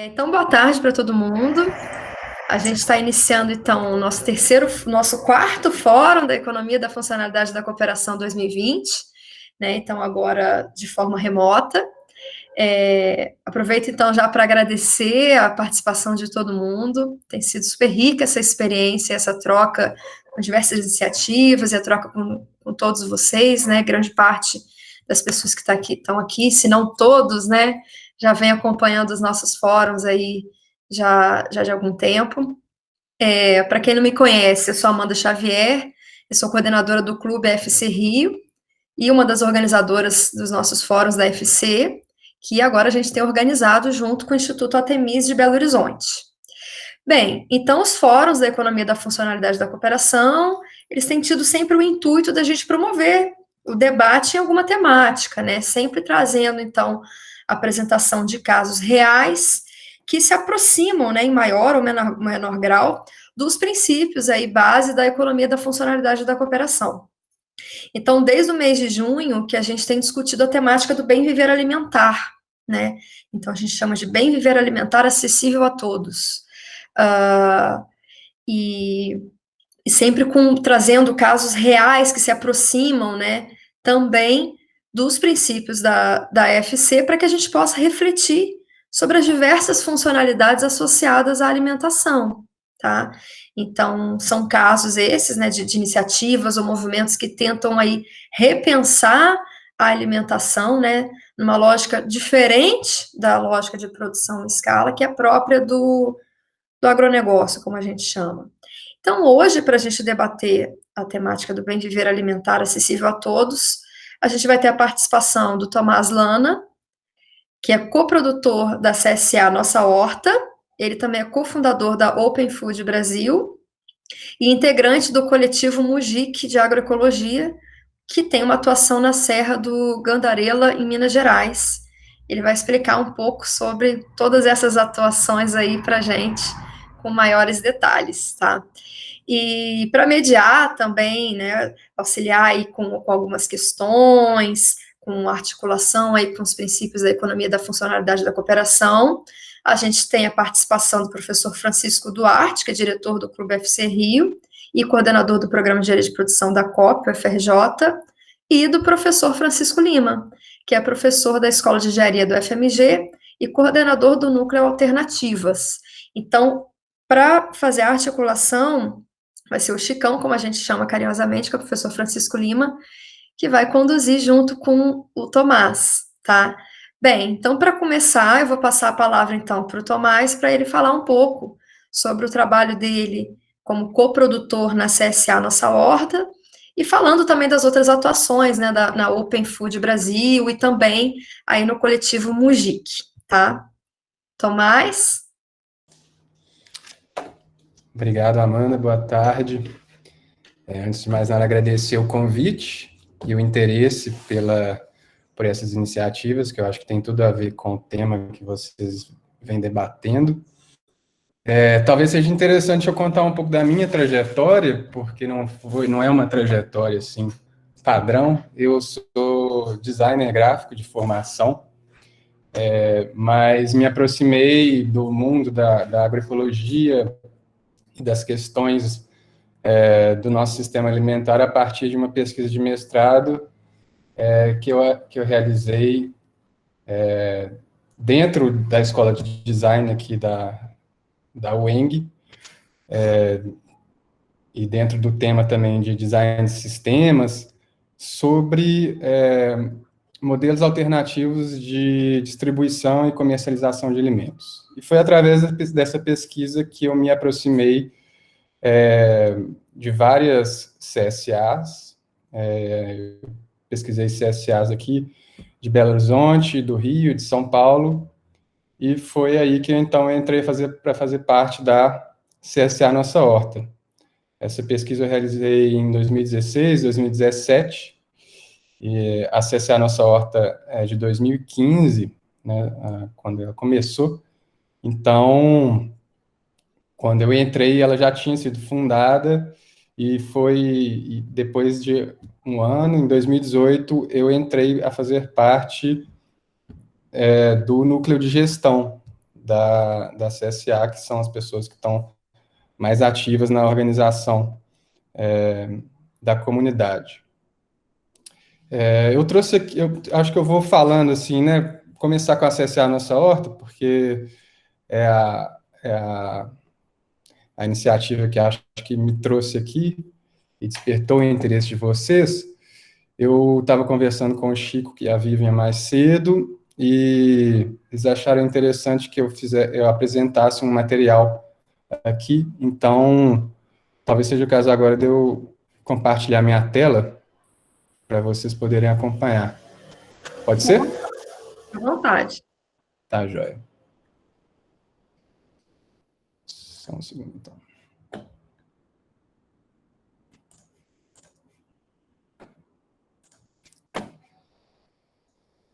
Então, boa tarde para todo mundo. A gente está iniciando, então, o nosso quarto Fórum da Economia da Funcionalidade da Cooperação 2020, né? Então, agora de forma remota. Aproveito, então, já para agradecer a participação de todo mundo. Tem sido super rica essa experiência, essa troca com diversas iniciativas e a troca com todos vocês, né? Grande parte das pessoas que estão aqui, se não todos, né? Já vem acompanhando os nossos fóruns aí já de algum tempo. Para quem não me conhece, eu sou Amanda Xavier, eu sou coordenadora do Clube FC Rio e uma das organizadoras dos nossos fóruns da FC, que agora a gente tem organizado junto com o Instituto Artemis de Belo Horizonte. Bem, então os fóruns da economia da funcionalidade da cooperação, eles têm tido sempre o intuito da gente promover o debate em alguma temática, né? Sempre trazendo, então, a apresentação de casos reais que se aproximam, né, em maior ou menor grau, dos princípios aí, base da economia da funcionalidade da cooperação. Então, desde o mês de junho, que a gente tem discutido a temática do bem viver alimentar, né? Então, a gente chama de bem viver alimentar acessível a todos. E sempre trazendo casos reais que se aproximam, né, também dos princípios da FC, para que a gente possa refletir sobre as diversas funcionalidades associadas à alimentação, tá? Então, são casos esses, né, de iniciativas ou movimentos que tentam aí repensar a alimentação, né, numa lógica diferente da lógica de produção em escala, que é própria do agronegócio, como a gente chama. Então, hoje, para a gente debater a temática do bem viver alimentar acessível a todos, a gente vai ter a participação do Tomás Lana, que é coprodutor da CSA Nossa Horta, ele também é cofundador da Open Food Brasil e integrante do coletivo Mujic de Agroecologia, que tem uma atuação na Serra do Gandarela, em Minas Gerais. Ele vai explicar um pouco sobre todas essas atuações aí para a gente, com maiores detalhes, tá? E para mediar também, né, auxiliar aí com algumas questões, com articulação aí com os princípios da economia da funcionalidade da cooperação, a gente tem a participação do professor Francisco Duarte, que é diretor do Clube FC Rio e coordenador do Programa de Engenharia de Produção da COP, UFRJ, e do professor Francisco Lima, que é professor da Escola de Engenharia do FMG e coordenador do Núcleo Alternativas. Então, para fazer a articulação, vai ser o Chicão, como a gente chama carinhosamente, que é o professor Francisco Lima, que vai conduzir junto com o Tomás, tá? Bem, então, para começar, eu vou passar a palavra, então, para o Tomás, para ele falar um pouco sobre o trabalho dele como coprodutor na CSA Nossa Horta, e falando também das outras atuações, né, na Open Food Brasil, e também aí no coletivo Mujic, tá? Tomás? Obrigado, Amanda. Boa tarde. Antes de mais nada, agradecer o convite e o interesse por essas iniciativas, que eu acho que tem tudo a ver com o tema que vocês vêm debatendo. Talvez seja interessante eu contar um pouco da minha trajetória, porque não é uma trajetória assim padrão. Eu sou designer gráfico de formação, mas me aproximei do mundo da agroecologia e das questões do nosso sistema alimentar a partir de uma pesquisa de mestrado que eu realizei dentro da escola de design aqui da UENG, e dentro do tema também de design de sistemas, sobre modelos alternativos de distribuição e comercialização de alimentos. E foi através dessa pesquisa que eu me aproximei de várias CSAs, pesquisei CSAs aqui de Belo Horizonte, do Rio, de São Paulo, e foi aí que eu, então, entrei para fazer parte da CSA Nossa Horta. Essa pesquisa eu realizei em 2016, 2017, e a CSA Nossa Horta é de 2015, né, quando ela começou. Então, quando eu entrei, ela já tinha sido fundada, e depois de um ano, em 2018, eu entrei a fazer parte do núcleo de gestão da CSA, que são as pessoas que estão mais ativas na organização da comunidade. Eu trouxe aqui, eu acho que eu vou falando assim, né? Começar com a CSA Nossa Horta, porque é a iniciativa que acho que me trouxe aqui e despertou o interesse de vocês. Eu estava conversando com o Chico e a Vivian mais cedo, e eles acharam interessante que eu apresentasse um material aqui, então talvez seja o caso agora de eu compartilhar minha tela para vocês poderem acompanhar. Pode ser? À vontade. Tá, joia. Só um segundo, então.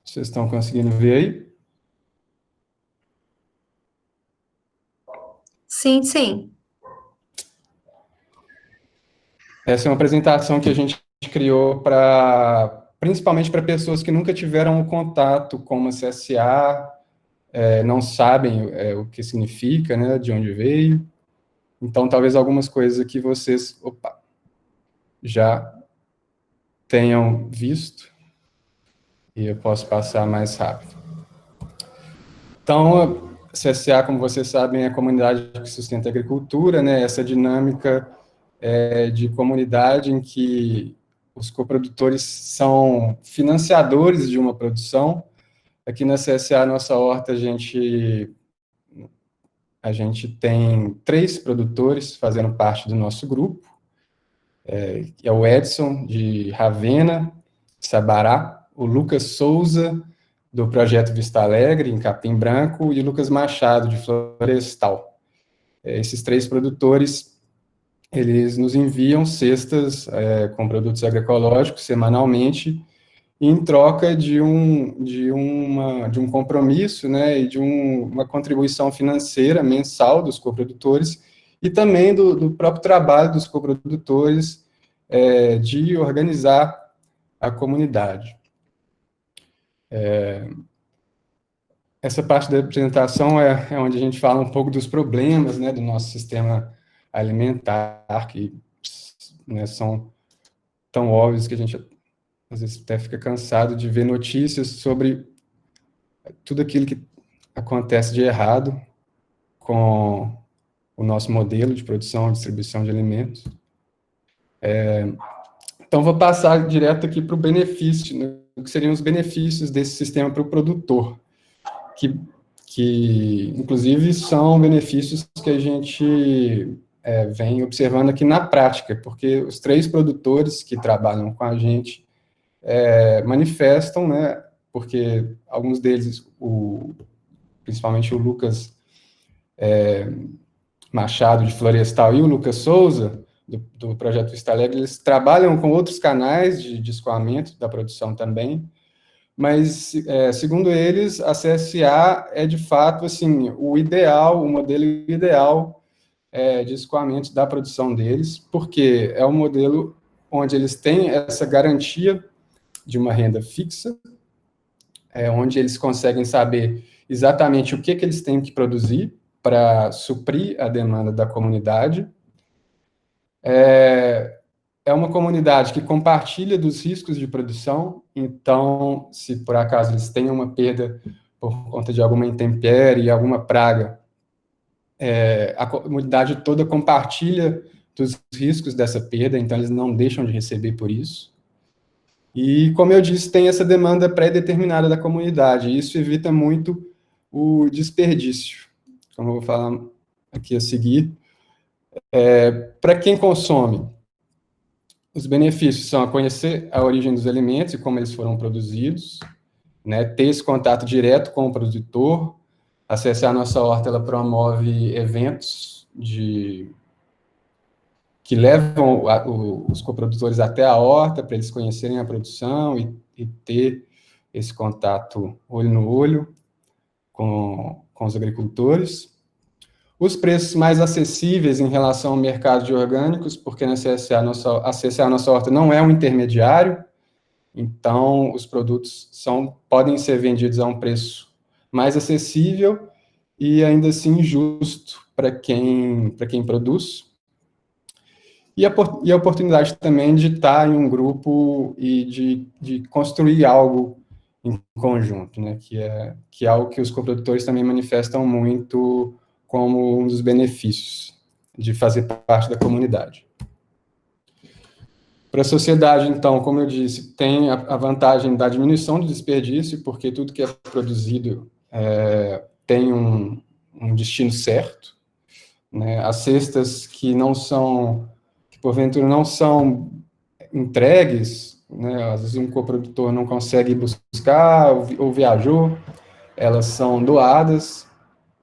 Vocês estão conseguindo ver aí? Sim, sim. Essa é uma apresentação que a gente criou principalmente para pessoas que nunca tiveram um contato com uma CSA, não sabem o que significa, né, de onde veio. Então, talvez algumas coisas aqui vocês já tenham visto, e eu posso passar mais rápido. Então, a CSA, como vocês sabem, é a comunidade que sustenta a agricultura, né, essa dinâmica de comunidade em que os coprodutores são financiadores de uma produção. Aqui na CSA Nossa Horta, a gente tem 3 produtores fazendo parte do nosso grupo, é o Edson, de Ravena, Sabará, o Lucas Souza, do Projeto Vista Alegre, em Capim Branco, e o Lucas Machado, de Florestal. Esses 3 produtores, eles nos enviam cestas com produtos agroecológicos semanalmente, em troca de um compromisso, né, e de uma contribuição financeira mensal dos coprodutores, e também do próprio trabalho dos coprodutores de organizar a comunidade. Essa parte da apresentação é onde a gente fala um pouco dos problemas, né, do nosso sistema alimentar, que, né, são tão óbvios que a gente às vezes até fica cansado de ver notícias sobre tudo aquilo que acontece de errado com o nosso modelo de produção e distribuição de alimentos. Então, vou passar direto aqui para o benefício, né, o que seriam os benefícios desse sistema para o produtor, que inclusive são benefícios que a gente vem observando aqui na prática, porque os 3 produtores que trabalham com a gente manifestam, né, porque alguns deles, principalmente o Lucas Machado, de Florestal, e o Lucas Souza, do Projeto Vista Alegre, eles trabalham com outros canais de escoamento da produção também, mas, segundo eles, a CSA é, de fato, assim, o modelo ideal de escoamento da produção deles, porque é um modelo onde eles têm essa garantia de uma renda fixa, onde eles conseguem saber exatamente o que eles têm que produzir para suprir a demanda da comunidade. É uma comunidade que compartilha dos riscos de produção, então, se por acaso eles têm uma perda por conta de alguma intempérie, alguma praga, a comunidade toda compartilha dos riscos dessa perda, então eles não deixam de receber por isso. E, como eu disse, tem essa demanda pré-determinada da comunidade, e isso evita muito o desperdício, como eu vou falar aqui a seguir. Para quem consome, os benefícios são conhecer a origem dos alimentos e como eles foram produzidos, né, ter esse contato direto com o produtor. A CSA Nossa Horta, ela promove eventos que levam os coprodutores até a horta, para eles conhecerem a produção e ter esse contato olho no olho com os agricultores. Os preços mais acessíveis em relação ao mercado de orgânicos, porque a CSA Nossa Horta não é um intermediário, então os produtos podem ser vendidos a um preço mais acessível, e ainda assim justo para quem produz, e a oportunidade também de estar em um grupo e de construir algo em conjunto, né, que é algo que os coprodutores também manifestam muito como um dos benefícios de fazer parte da comunidade. Para a sociedade, então, como eu disse, tem a vantagem da diminuição do desperdício, porque tudo que é produzido tem um destino certo, né? As cestas que porventura não são entregues, né? Às vezes um coprodutor não consegue buscar ou viajou, elas são doadas.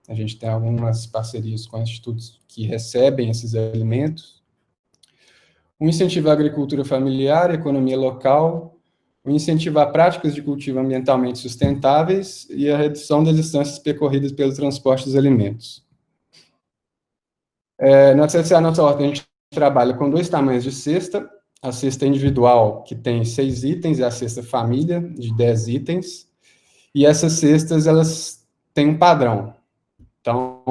A gente tem algumas parcerias com institutos que recebem esses alimentos. O incentivo à agricultura familiar, à economia local, o incentivo a práticas de cultivo ambientalmente sustentáveis e a redução das distâncias percorridas pelo transporte dos alimentos. Na CSA Nossa Horta, a gente trabalha com 2 tamanhos de cesta, a cesta individual, que tem 6 itens, e a cesta família, de 10 itens, e essas cestas, elas têm um padrão. Então,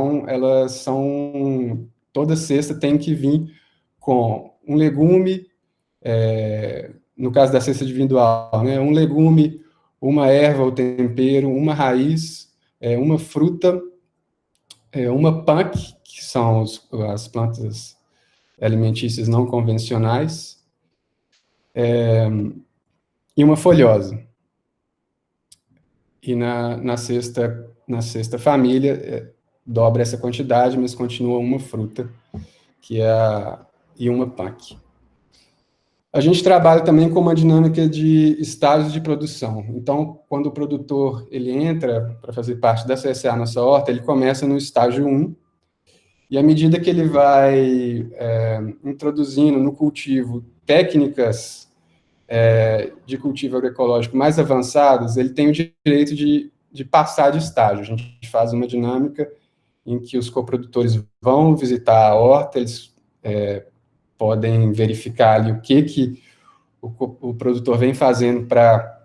toda cesta tem que vir com um legume, no caso da cesta individual, né, um legume, uma erva ou tempero, uma raiz, uma fruta, uma punk, que são as plantas alimentícias não convencionais, e uma folhosa. E na sexta família, dobra essa quantidade, mas continua uma fruta, e uma punk. A gente trabalha também com uma dinâmica de estágios de produção. Então, quando o produtor ele entra para fazer parte da CSA Nossa Horta, ele começa no estágio 1, e à medida que ele vai introduzindo no cultivo técnicas de cultivo agroecológico mais avançadas, ele tem o direito de passar de estágio. A gente faz uma dinâmica em que os coprodutores vão visitar a horta, eles podem verificar ali o que o produtor vem fazendo para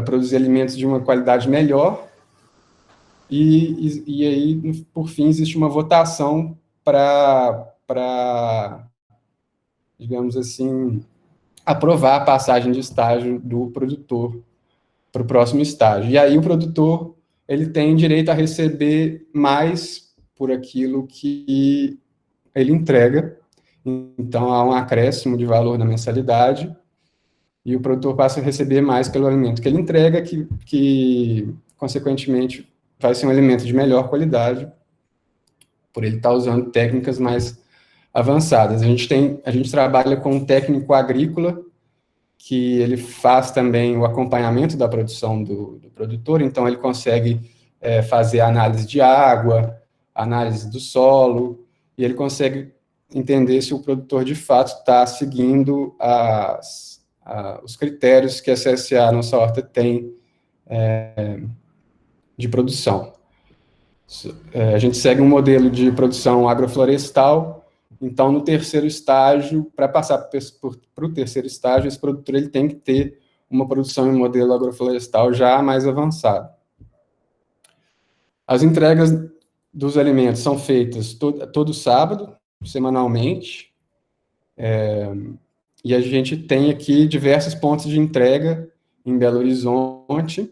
produzir alimentos de uma qualidade melhor, e aí, por fim, existe uma votação para, digamos assim, aprovar a passagem de estágio do produtor para o próximo estágio. E aí o produtor ele tem direito a receber mais por aquilo que ele entrega. Então, há um acréscimo de valor na mensalidade, e o produtor passa a receber mais pelo alimento que ele entrega, que consequentemente, vai ser um alimento de melhor qualidade, por ele estar usando técnicas mais avançadas. A gente trabalha com um técnico agrícola, que ele faz também o acompanhamento da produção do produtor, então ele consegue fazer análise de água, análise do solo, e ele consegue entender se o produtor, de fato, está seguindo os critérios que a CSA Nossa Horta tem de produção. A gente segue um modelo de produção agroflorestal, então, no terceiro estágio, para passar para o terceiro estágio, esse produtor ele tem que ter uma produção em modelo agroflorestal já mais avançado. As entregas dos alimentos são feitas todo sábado, semanalmente, e a gente tem aqui diversos pontos de entrega em Belo Horizonte.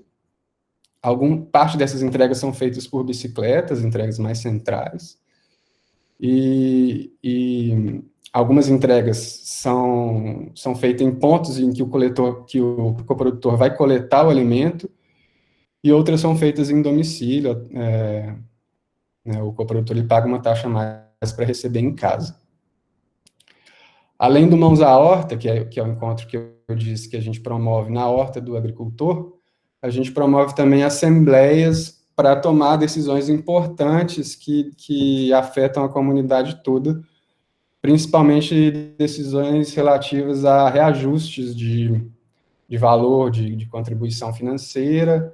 Parte dessas entregas são feitas por bicicletas, entregas mais centrais, e algumas entregas são feitas em pontos em que o coprodutor vai coletar o alimento, e outras são feitas em domicílio, né, o coprodutor ele paga uma taxa a mais para receber em casa. Além do Mãos à Horta, que é o encontro que eu disse que a gente promove na horta do agricultor, a gente promove também assembleias para tomar decisões importantes que afetam a comunidade toda, principalmente decisões relativas a reajustes de valor, de contribuição financeira.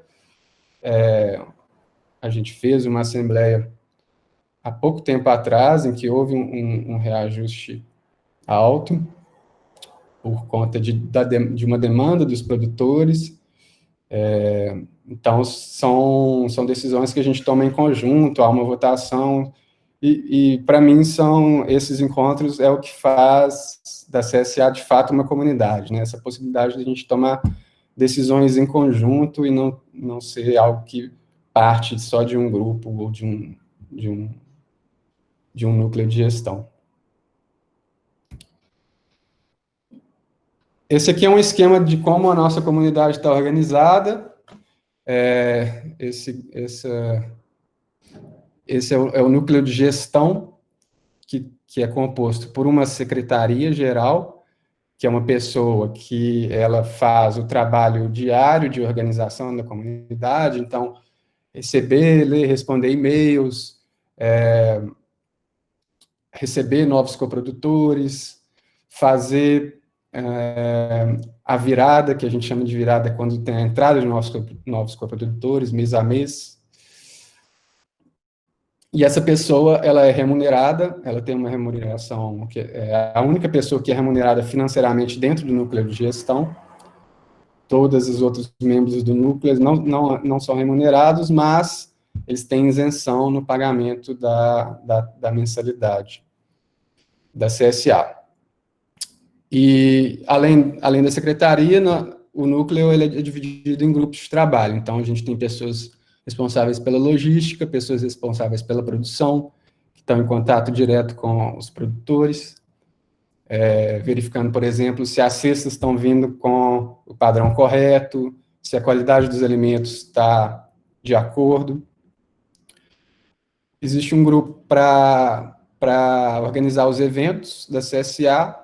A gente fez uma assembleia há pouco tempo atrás, em que houve um reajuste alto, por conta de uma demanda dos produtores, Então, são decisões que a gente toma em conjunto, há uma votação, e para mim, esses encontros é o que faz da CSA, de fato, uma comunidade, né? Essa possibilidade de a gente tomar decisões em conjunto e não ser algo que parte só de um grupo ou de um núcleo de gestão. Esse aqui é um esquema de como a nossa comunidade está organizada. Esse é o núcleo de gestão, que é composto por uma secretaria geral, que é uma pessoa que ela faz o trabalho diário de organização da comunidade, então, receber, ler, responder e-mails, receber novos coprodutores, fazer a virada, que a gente chama de virada quando tem a entrada de novos coprodutores, mês a mês. E essa pessoa, ela é remunerada, ela tem uma remuneração, que é a única pessoa que é remunerada financeiramente dentro do núcleo de gestão. Todos os outros membros do núcleo não são remunerados, mas eles têm isenção no pagamento da mensalidade da CSA. E, além da secretaria, o núcleo ele é dividido em grupos de trabalho. Então, a gente tem pessoas responsáveis pela logística, pessoas responsáveis pela produção, que estão em contato direto com os produtores, verificando, por exemplo, se as cestas estão vindo com o padrão correto, se a qualidade dos alimentos está de acordo. Existe um grupo para organizar os eventos da CSA,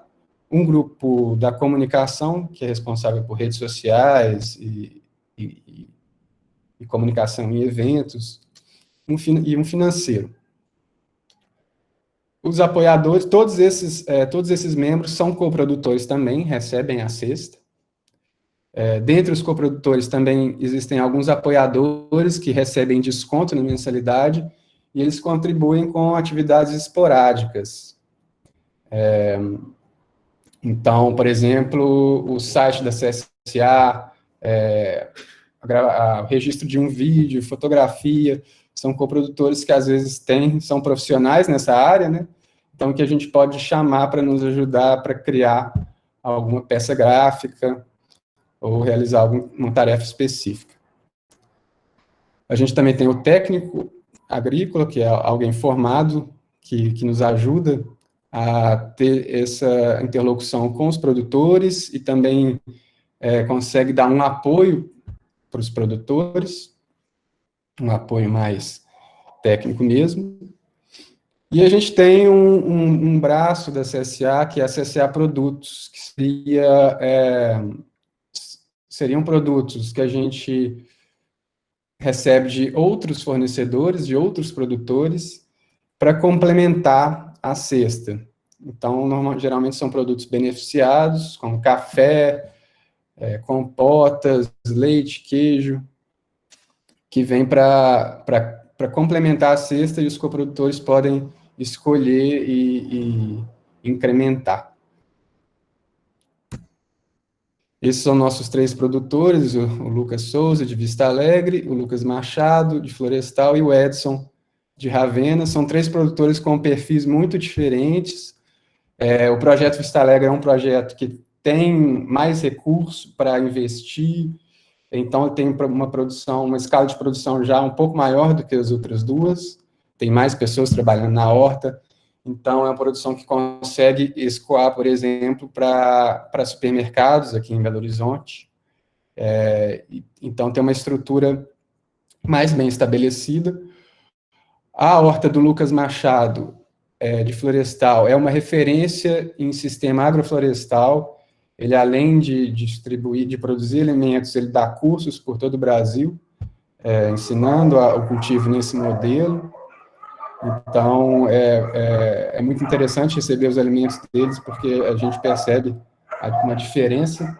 um grupo da comunicação, que é responsável por redes sociais e comunicação em eventos, e um financeiro. Os apoiadores, todos esses membros são coprodutores também, recebem a cesta. Dentre os coprodutores também existem alguns apoiadores que recebem desconto na mensalidade e eles contribuem com atividades esporádicas. Então, por exemplo, o site da CSA, o registro de um vídeo, fotografia, são coprodutores que às vezes são profissionais nessa área, né? Então, que a gente pode chamar para nos ajudar para criar alguma peça gráfica ou realizar uma tarefa específica. A gente também tem o técnico agrícola, que é alguém formado, que nos ajuda a ter essa interlocução com os produtores e também consegue dar um apoio para os produtores, um apoio mais técnico mesmo. E a gente tem um braço da CSA, que é a CSA Produtos, que seriam produtos que a gente recebe de outros fornecedores, de outros produtores, para complementar a cesta. Então, geralmente são produtos beneficiados, como café, compotas, leite, queijo, que vem para complementar a cesta e os coprodutores podem escolher e incrementar. Esses são nossos 3 produtores, o Lucas Souza, de Vista Alegre, o Lucas Machado, de Florestal, e o Edson, de Ravena. São 3 produtores com perfis muito diferentes. O projeto Vista Alegre é um projeto que tem mais recurso para investir, então tem uma escala de produção já um pouco maior do que as outras 2, tem mais pessoas trabalhando na horta, então é uma produção que consegue escoar, por exemplo, para supermercados aqui em Belo Horizonte. Então tem uma estrutura mais bem estabelecida. A horta do Lucas Machado, de Florestal, é uma referência em sistema agroflorestal. Ele, além de distribuir, de produzir alimentos, ele dá cursos por todo o Brasil, ensinando o cultivo nesse modelo. Então, é muito interessante receber os alimentos deles, porque a gente percebe uma diferença.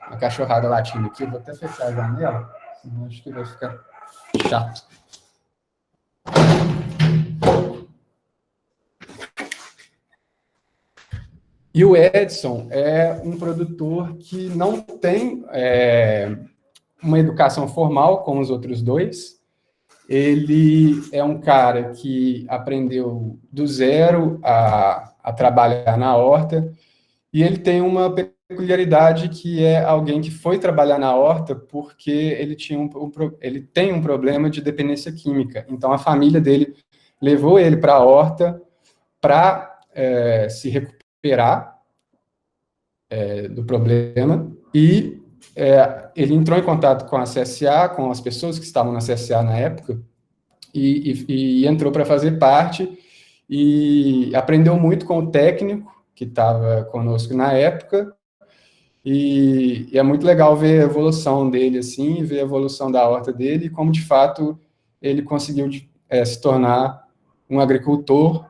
A cachorrada latindo aqui, eu vou até fechar a janela, senão acho que vai ficar chato. E o Edson é um produtor que não tem uma educação formal, como os outros dois. Ele é um cara que aprendeu do zero a trabalhar na horta, e ele tem uma peculiaridade que é alguém que foi trabalhar na horta porque ele ele tem um problema de dependência química. Então, a família dele levou ele para a horta para se recuperar do problema, e ele entrou em contato com a CSA, com as pessoas que estavam na CSA na época, e entrou para fazer parte, e aprendeu muito com o técnico que estava conosco na época, e é muito legal ver a evolução dele, assim, ver a evolução da horta dele, e como, de fato, ele conseguiu se tornar um agricultor,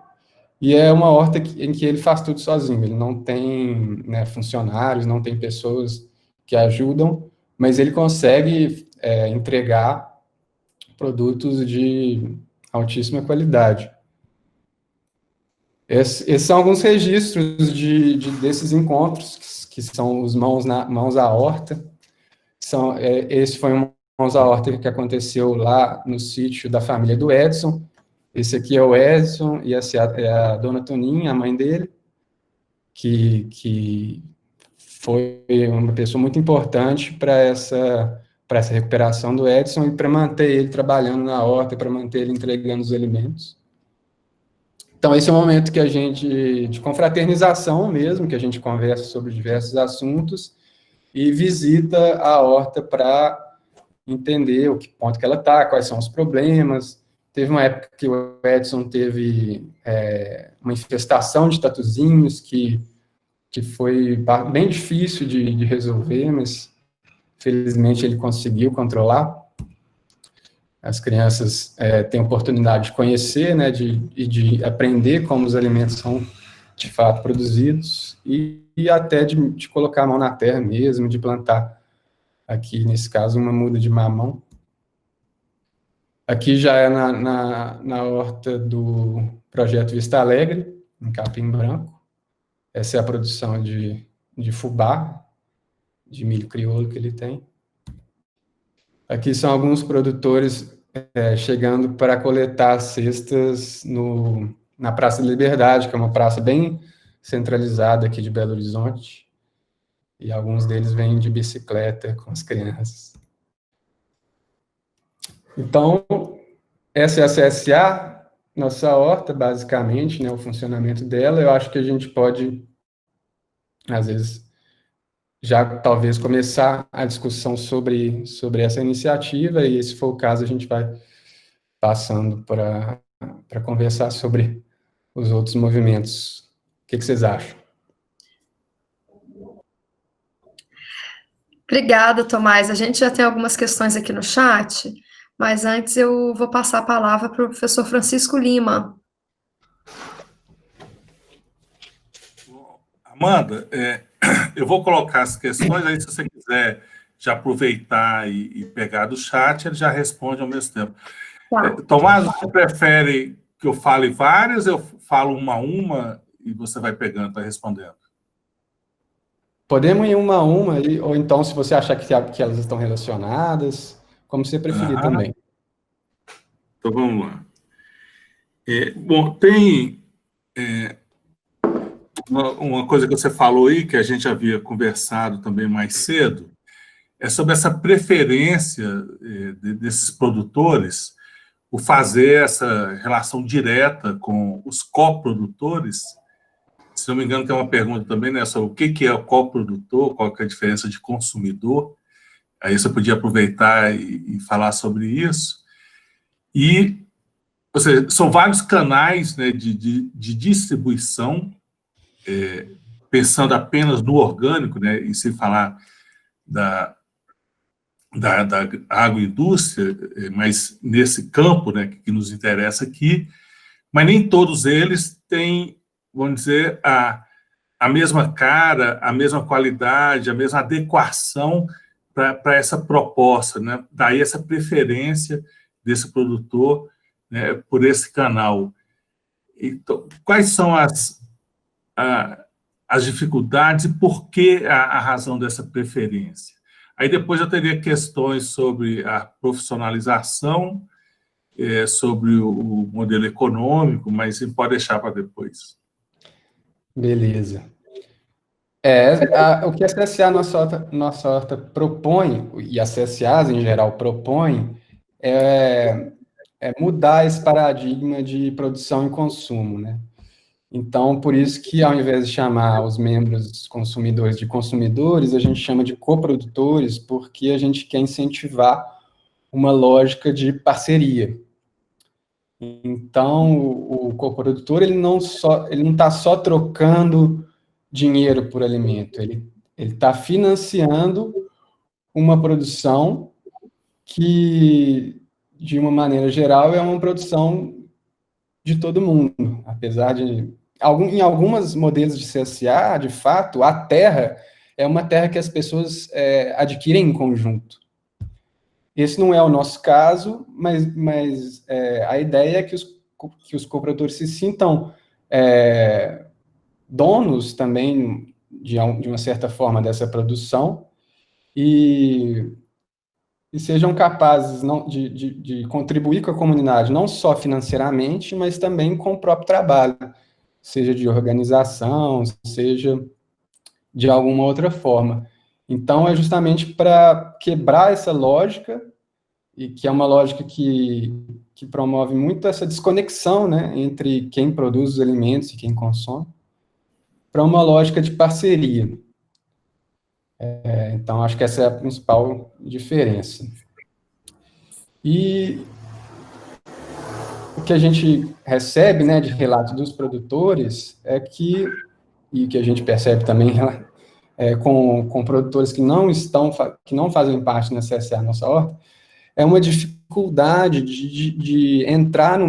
e é uma horta em que ele faz tudo sozinho, ele não tem, né, funcionários, não tem pessoas que ajudam, mas ele consegue entregar produtos de altíssima qualidade. Esses são alguns registros desses encontros, que são os Mãos à Horta. Esse foi um Mãos à Horta que aconteceu lá no sítio da família do Edson. Esse aqui é o Edson, e essa é a dona Toninha, a mãe dele, que foi uma pessoa muito importante para essa recuperação do Edson e para manter ele trabalhando na horta, para manter ele entregando os alimentos. Então, esse é um momento que a gente, de confraternização mesmo, que a gente conversa sobre diversos assuntos e visita a horta para entender o que ponto que ela está, quais são os problemas. Teve uma época que o Edson teve uma infestação de tatuzinhos que foi bem difícil de resolver, mas felizmente ele conseguiu controlar. As crianças têm a oportunidade de conhecer, né, de aprender como os alimentos são de fato produzidos, e até de colocar a mão na terra mesmo, de plantar, aqui nesse caso, uma muda de mamão. Aqui já é na horta do Projeto Vista Alegre, em Capim Branco. Essa é a produção de fubá, de milho crioulo que ele tem. Aqui são alguns produtores chegando para coletar cestas na Praça da Liberdade, que é uma praça bem centralizada aqui de Belo Horizonte, e alguns deles vêm de bicicleta com as crianças. Então, essa é a CSA, nossa horta, basicamente, né, o funcionamento dela. Eu acho que a gente pode, às vezes, já talvez começar a discussão sobre essa iniciativa, e se for o caso, a gente vai passando para conversar sobre os outros movimentos. O que vocês acham? Obrigada, Tomás. A gente já tem algumas questões aqui no chat, mas antes eu vou passar a palavra para o professor Francisco Lima. Amanda, eu vou colocar as questões, aí se você quiser já aproveitar e pegar do chat, ele já responde ao mesmo tempo. Tá. Tomás, você prefere que eu fale várias, eu falo uma a uma e você vai pegando, vai respondendo? Podemos ir uma a uma, ou então, se você achar que elas estão relacionadas, como você preferir também. Então, vamos lá. Bom, tem uma coisa que você falou aí, que a gente havia conversado também mais cedo, é sobre essa preferência desses produtores por fazer essa relação direta com os coprodutores. Se não me engano, tem uma pergunta também, né, sobre o que é o coprodutor, qual que é a diferença de consumidor. Aí você podia aproveitar e falar sobre isso. E, ou seja, são vários canais, né, de distribuição, pensando apenas no orgânico, né, e sem falar da agroindústria, mas nesse campo, né, que nos interessa aqui, mas nem todos eles têm, vamos dizer, a mesma cara, a mesma qualidade, a mesma adequação para essa proposta, né? Daí essa preferência desse produtor, né, por esse canal. Então, quais são as dificuldades e por que a razão dessa preferência? Aí depois eu teria questões sobre a profissionalização, sobre o modelo econômico, mas pode deixar para depois. Beleza. O que a CSA nossa horta propõe, e as CSAs em geral propõem, é mudar esse paradigma de produção e consumo, né? Então, por isso que, ao invés de chamar os membros consumidores de consumidores, a gente chama de coprodutores, porque a gente quer incentivar uma lógica de parceria. Então, o coprodutor, ele não está só trocando dinheiro por alimento, ele está financiando uma produção que, de uma maneira geral, é uma produção de todo mundo, apesar de... em alguns modelos de CSA, de fato, a terra é uma terra que as pessoas adquirem em conjunto. Esse não é o nosso caso, mas a ideia é que os coprodutores se sintam donos também, de uma certa forma, dessa produção e sejam capazes de contribuir com a comunidade, não só financeiramente, mas também com o próprio trabalho, seja de organização, seja de alguma outra forma. Então, é justamente para quebrar essa lógica, e que é uma lógica que promove muito essa desconexão, né, entre quem produz os alimentos e quem consome, para uma lógica de parceria. Então, acho que essa é a principal diferença. E o que a gente recebe, né, de relato dos produtores é que, e que a gente percebe também com produtores que não fazem parte da CSA Nossa Horta, é uma dificuldade de entrar no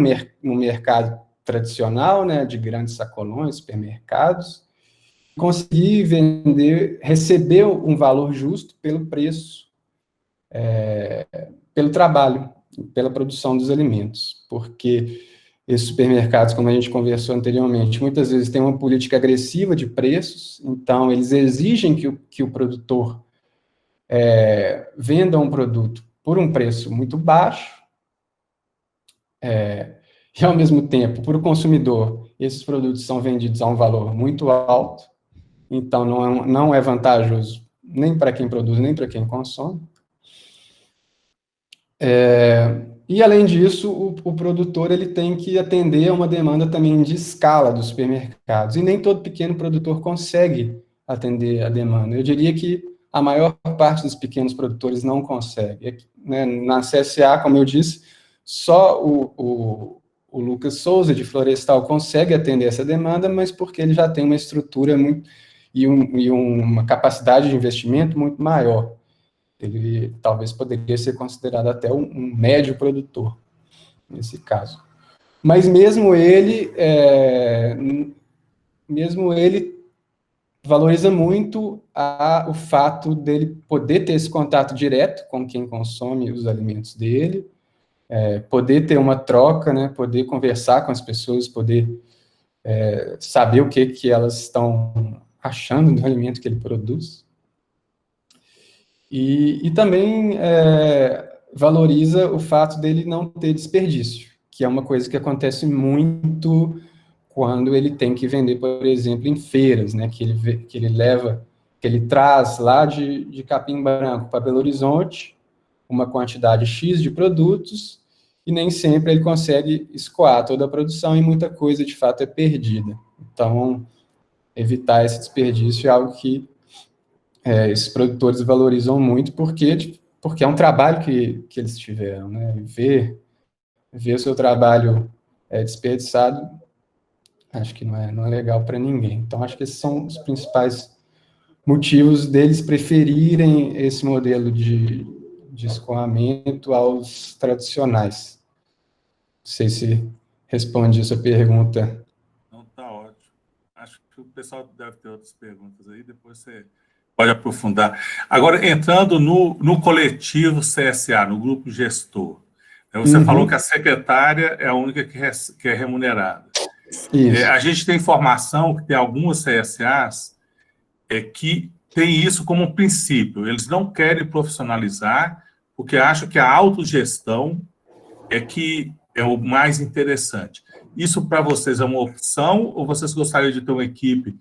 mercado tradicional, né, de grandes sacolões, supermercados, conseguir vender, receber um valor justo pelo preço, pelo trabalho, pela produção dos alimentos, porque esses supermercados, como a gente conversou anteriormente, muitas vezes têm uma política agressiva de preços, então eles exigem que o produtor venda um produto por um preço muito baixo, e ao mesmo tempo, para o consumidor, esses produtos são vendidos a um valor muito alto, então não é vantajoso nem para quem produz, nem para quem consome. E, além disso, o produtor ele tem que atender a uma demanda também de escala dos supermercados, e nem todo pequeno produtor consegue atender a demanda. Eu diria que a maior parte dos pequenos produtores não consegue. Né? Na CSA, como eu disse, só o Lucas Souza, de Florestal, consegue atender essa demanda, mas porque ele já tem uma estrutura e uma capacidade de investimento muito maior. Ele talvez poderia ser considerado até um médio produtor, nesse caso. Mas mesmo ele valoriza muito o fato dele poder ter esse contato direto com quem consome os alimentos dele, poder ter uma troca, né, poder conversar com as pessoas, poder saber o que elas estão achando do alimento que ele produz. E também valoriza o fato dele não ter desperdício, que é uma coisa que acontece muito quando ele tem que vender, por exemplo, em feiras, né, que ele traz lá de Capim Branco para Belo Horizonte uma quantidade X de produtos, e nem sempre ele consegue escoar toda a produção, e muita coisa, de fato, é perdida. Então, evitar esse desperdício é algo que esses produtores valorizam muito, porque é um trabalho que eles tiveram, né? Ver o seu trabalho desperdiçado, acho que não é legal para ninguém. Então, acho que esses são os principais motivos deles preferirem esse modelo de escoamento aos tradicionais. Não sei se responde essa pergunta. Não, está ótimo. Acho que o pessoal deve ter outras perguntas aí, depois você pode aprofundar. Agora, entrando no coletivo CSA, no grupo gestor, você falou que a secretária é a única que é remunerada. Isso. A gente tem informação que tem algumas CSAs que tem isso como um princípio. Eles não querem profissionalizar, porque acham que a autogestão é que é o mais interessante. Isso para vocês é uma opção ou vocês gostariam de ter uma equipe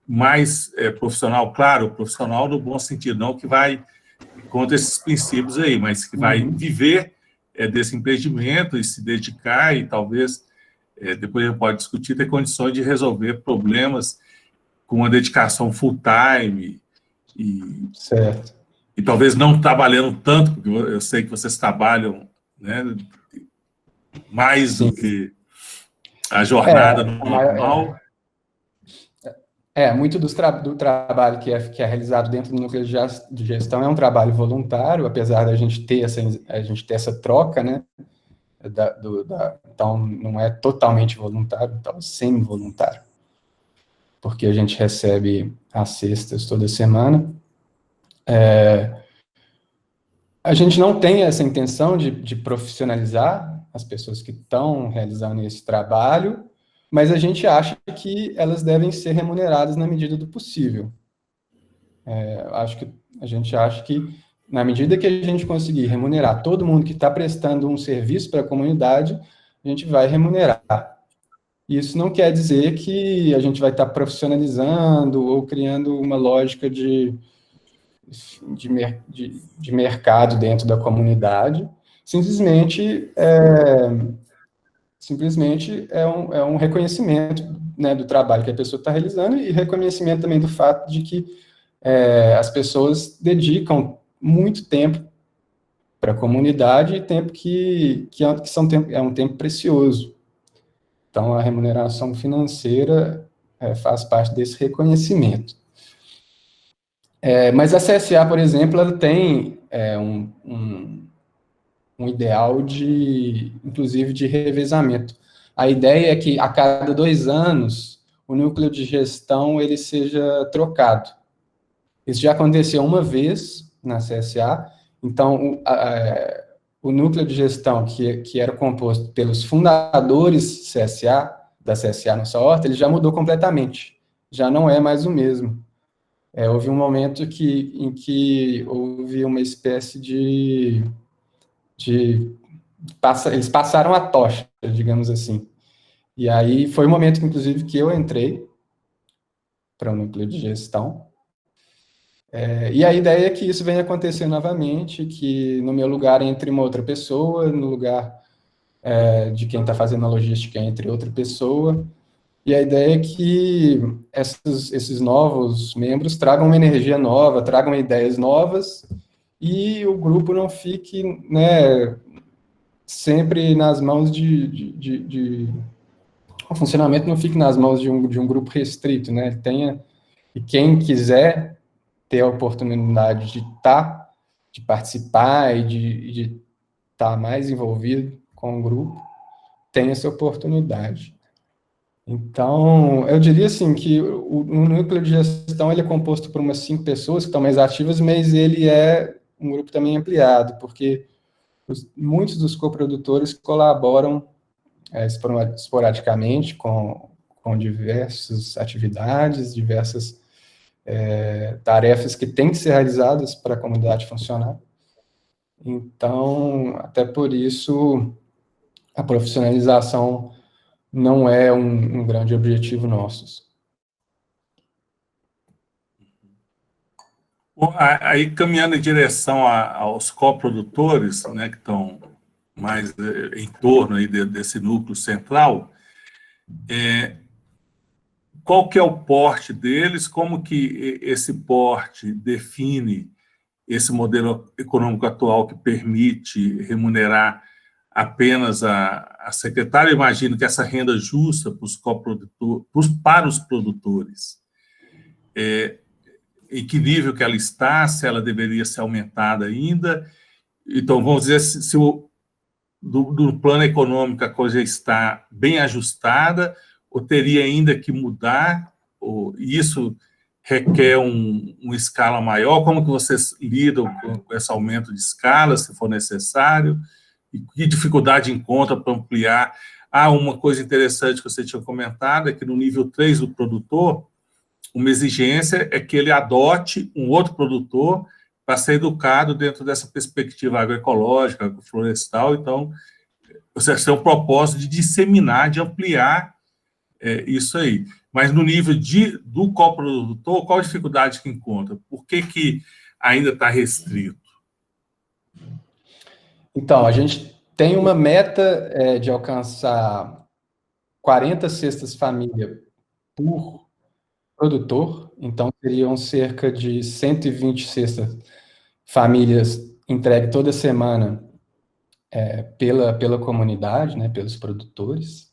mais profissional? Claro, profissional no bom sentido, não que vai contra esses princípios aí, mas que vai viver desse empreendimento e se dedicar e talvez, depois a gente pode discutir, ter condições de resolver problemas com uma dedicação full-time Certo. E talvez não trabalhando tanto, porque eu sei que vocês trabalham, né, mais Sim. do que a jornada normal. Muito do trabalho que é realizado dentro do núcleo de gestão é um trabalho voluntário, apesar da gente ter essa troca, né? Então, não é totalmente voluntário, então semi-voluntário, porque a gente recebe as cestas toda semana. A gente não tem essa intenção de profissionalizar as pessoas que estão realizando esse trabalho, mas a gente acha que elas devem ser remuneradas na medida do possível. A gente acha que, na medida que a gente conseguir remunerar todo mundo que está prestando um serviço para a comunidade, a gente vai remunerar. Isso não quer dizer que a gente vai estar profissionalizando ou criando uma lógica de mercado dentro da comunidade. Simplesmente é um reconhecimento, né, do trabalho que a pessoa está realizando e reconhecimento também do fato de que as pessoas dedicam muito tempo para a comunidade e tempo que é um tempo precioso. Então, a remuneração financeira faz parte desse reconhecimento. Mas a CSA, por exemplo, ela tem um ideal inclusive, de revezamento. A ideia é que, a cada 2 anos, o núcleo de gestão ele seja trocado. Isso já aconteceu uma vez na CSA, então, o núcleo de gestão, que era composto pelos fundadores da CSA Nossa Horta, ele já mudou completamente, já não é mais o mesmo. Houve um momento em que houve uma espécie eles passaram a tocha, digamos assim. E aí foi o momento, inclusive, que eu entrei para o núcleo de gestão. E a ideia é que isso venha acontecer novamente, que no meu lugar entre uma outra pessoa, no lugar de quem está fazendo a logística entre outra pessoa. E a ideia é que esses novos membros tragam uma energia nova, tragam ideias novas, e o grupo não fique, né, sempre nas mãos o funcionamento não fique nas mãos de um grupo restrito, né? E quem quiser ter a oportunidade de participar e de estar mais envolvido com o grupo, tem essa oportunidade. Então, eu diria assim que o núcleo de gestão ele é composto por umas 5 pessoas que estão mais ativas, mas ele é um grupo também ampliado, porque muitos dos coprodutores colaboram esporadicamente com diversas atividades, diversas tarefas que têm que ser realizadas para a comunidade funcionar. Então, até por isso, a profissionalização não é um grande objetivo nosso. Bom, aí, caminhando em direção aos coprodutores, né, que estão mais em torno aí desse núcleo central, qual que é o porte deles, como que esse porte define esse modelo econômico atual que permite remunerar apenas a secretária? Eu imagino que essa renda justa para os produtores, em que nível que ela está, se ela deveria ser aumentada ainda. Então, vamos dizer, se do plano econômico a coisa está bem ajustada, ou teria ainda que mudar, ou isso requer uma escala maior? Como que vocês lidam com esse aumento de escala, se for necessário? E que dificuldade encontra para ampliar? Uma coisa interessante que você tinha comentado é que no nível 3 do produtor, uma exigência é que ele adote um outro produtor para ser educado dentro dessa perspectiva agroecológica, agroflorestal. Então, você tem um propósito de disseminar, de ampliar isso aí. Mas no nível do coprodutor, qual a dificuldade que encontra? Por que ainda está restrito? Então, a gente tem uma meta de alcançar 40 cestas família por produtor, então seriam cerca de 120 cestas famílias entregue toda semana pela comunidade, né, pelos produtores.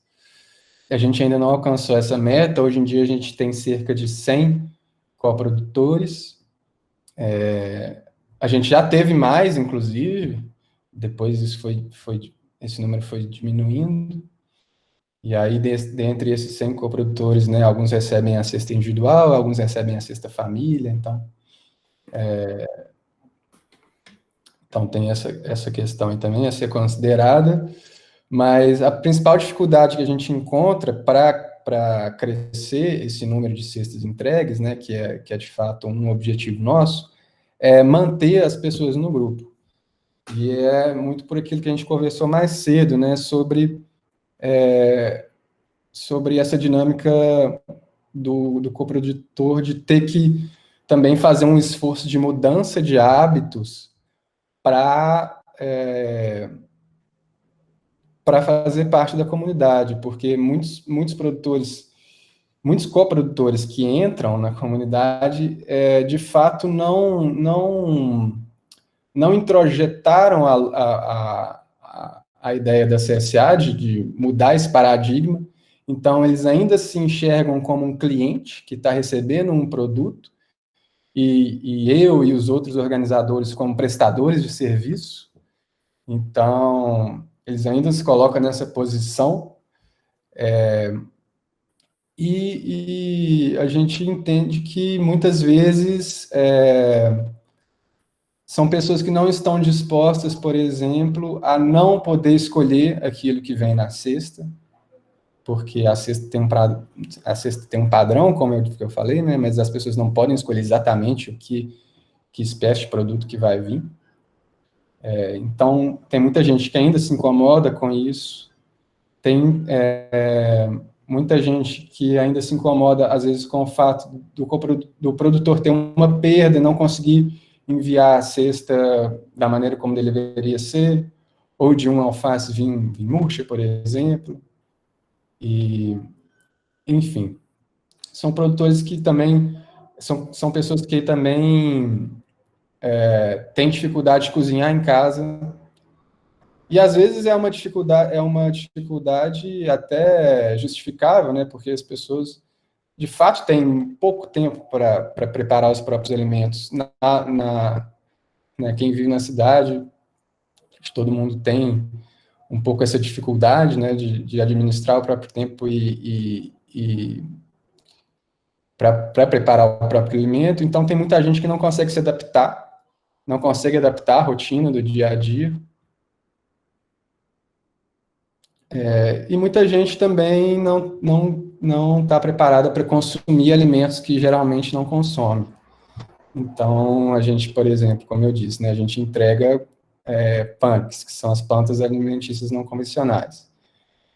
A gente ainda não alcançou essa meta, hoje em dia a gente tem cerca de 100 coprodutores, a gente já teve mais, inclusive, depois isso esse número foi diminuindo, e aí, dentre esses 100 coprodutores, né, alguns recebem a cesta individual, alguns recebem a cesta família, então tem essa questão aí também a ser considerada, mas a principal dificuldade que a gente encontra para crescer esse número de cestas entregues, né, que é de fato um objetivo nosso, é manter as pessoas no grupo. E é muito por aquilo que a gente conversou mais cedo, né, sobre essa dinâmica do coprodutor de ter que também fazer um esforço de mudança de hábitos para fazer parte da comunidade, porque muitos coprodutores que entram na comunidade, de fato, não introjetaram a ideia da CSA de mudar esse paradigma, então eles ainda se enxergam como um cliente que está recebendo um produto, e eu e os outros organizadores como prestadores de serviço, então eles ainda se colocam nessa posição, e a gente entende que muitas vezes são pessoas que não estão dispostas, por exemplo, a não poder escolher aquilo que vem na cesta, porque a cesta tem um padrão, como eu falei, né, mas as pessoas não podem escolher exatamente que espécie de produto que vai vir. Então, tem muita gente que ainda se incomoda com isso, tem muita gente que ainda se incomoda, às vezes, com o fato do produtor ter uma perda e não conseguir enviar a cesta da maneira como deveria ser, ou de um alface vir murcha, por exemplo. E, enfim, são produtores que também, são pessoas que também têm dificuldade de cozinhar em casa, e às vezes é uma dificuldade até justificável, né, porque as pessoas, de fato, têm pouco tempo para preparar os próprios alimentos. Quem vive na cidade, todo mundo tem um pouco essa dificuldade, né, de administrar o próprio tempo e para preparar o próprio alimento. Então, tem muita gente que não consegue se adaptar, não consegue adaptar a rotina do dia a dia. E muita gente também não está preparada para consumir alimentos que geralmente não consome. Então, a gente, por exemplo, como eu disse, né, a gente entrega PANCs, que são as plantas alimentícias não convencionais.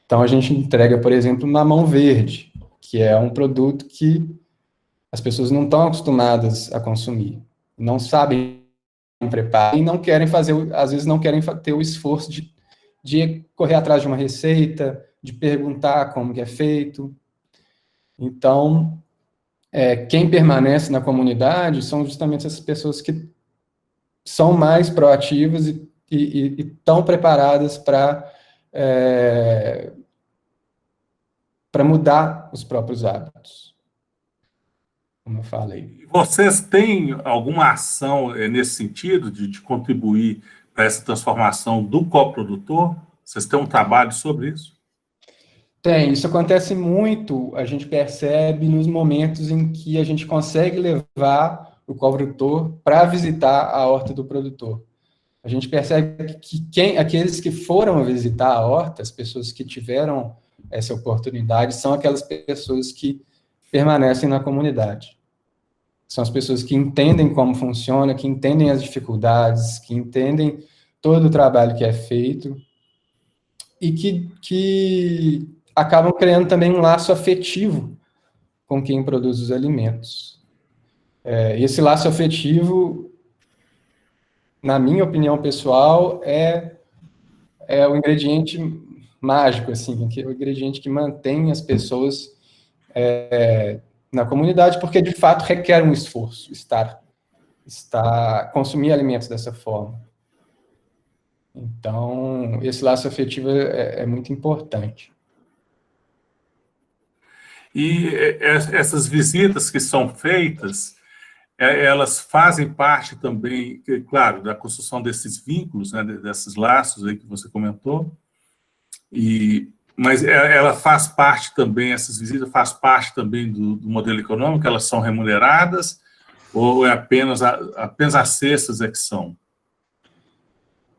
Então, a gente entrega, por exemplo, mamão verde, que é um produto que as pessoas não estão acostumadas a consumir, não sabem preparar, e não querem fazer, às vezes não querem ter o esforço de correr atrás de uma receita, de perguntar como que é feito. Então, quem permanece na comunidade são justamente essas pessoas que são mais proativas e estão preparadas para mudar os próprios hábitos, como eu falei. Vocês têm alguma ação nesse sentido, de contribuir para essa transformação do coprodutor? Vocês têm um trabalho sobre isso? Tem, isso acontece muito, a gente percebe nos momentos em que a gente consegue levar o coprodutor para visitar a horta do produtor. A gente percebe que aqueles que foram visitar a horta, as pessoas que tiveram essa oportunidade, são aquelas pessoas que permanecem na comunidade. São as pessoas que entendem como funciona, que entendem as dificuldades, que entendem todo o trabalho que é feito e que acabam criando também um laço afetivo com quem produz os alimentos. E esse laço afetivo, na minha opinião pessoal, é o ingrediente mágico, assim, que é o ingrediente que mantém as pessoas na comunidade, porque de fato requer um esforço consumir alimentos dessa forma. Então, esse laço afetivo é muito importante. E essas visitas que são feitas, elas fazem parte também, claro, da construção desses vínculos, né, desses laços aí que você comentou, mas ela faz parte também, essas visitas faz parte também do modelo econômico, elas são remuneradas, ou é apenas as cestas é que são?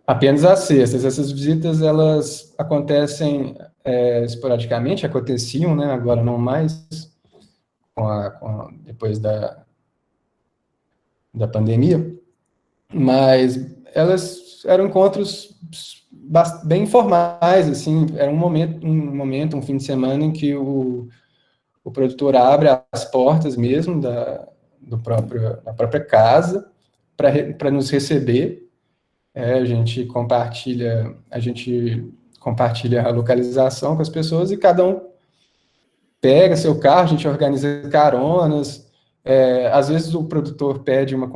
Apenas as cestas. Essas visitas, elas acontecem esporadicamente, aconteciam, né, agora não mais, depois da pandemia, mas elas eram encontros bem informais, assim, era um fim de semana em que o produtor abre as portas mesmo da própria casa para nos receber. A gente compartilha a localização com as pessoas e cada um pega seu carro, a gente organiza caronas. Às vezes o produtor pede uma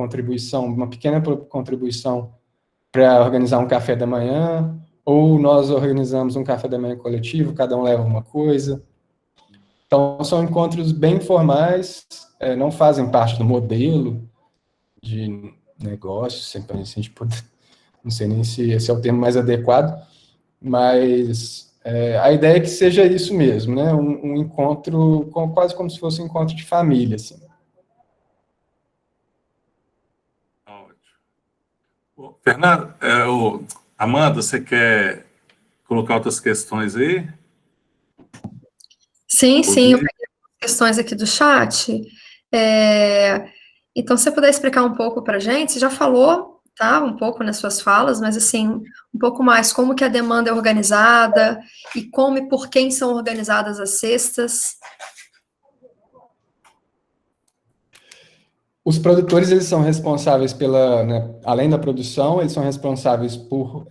pequena contribuição para organizar um café da manhã, ou nós organizamos um café da manhã coletivo, cada um leva uma coisa. Então, são encontros bem formais, não fazem parte do modelo de negócio, sempre a gente não sei nem se esse é o termo mais adequado, mas a ideia é que seja isso mesmo, né? Um encontro quase como se fosse um encontro de família, assim. Ótimo. Fernando, Amanda, você quer colocar outras questões aí? Sim, eu peguei questões aqui do chat. Então, se você puder explicar um pouco para a gente, você já falou, tá, um pouco nas suas falas, mas assim, um pouco mais, como que a demanda é organizada e como e por quem são organizadas as cestas. Os produtores, eles são responsáveis além da produção, eles são responsáveis por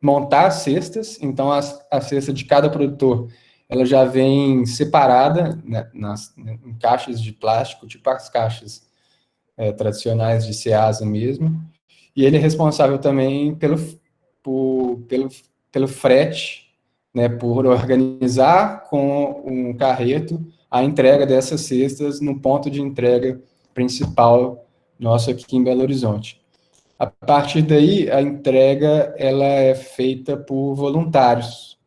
montar as cestas. Então, a cesta de cada produtor, ela já vem separada, né, em caixas de plástico, tipo as caixas tradicionais de Ceasa mesmo. E ele é responsável também pelo frete, né, por organizar com um carreto a entrega dessas cestas no ponto de entrega principal nosso aqui em Belo Horizonte. A partir daí, a entrega ela é feita por voluntários.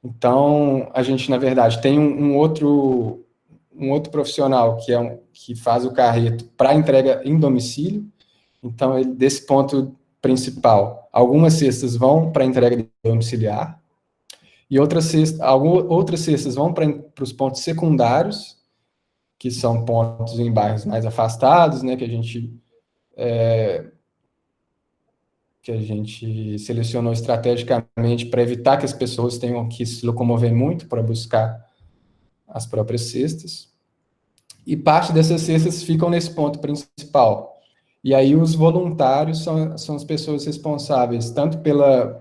Então, a gente, na verdade, tem um outro profissional que faz o carreto para entrega em domicílio. Então, desse ponto principal, algumas cestas vão para entrega domiciliar e outras cestas vão para os pontos secundários, que são pontos em bairros mais afastados, né, que a gente selecionou estrategicamente para evitar que as pessoas tenham que se locomover muito para buscar as próprias cestas. E parte dessas cestas ficam nesse ponto principal. E aí os voluntários são as pessoas responsáveis, tanto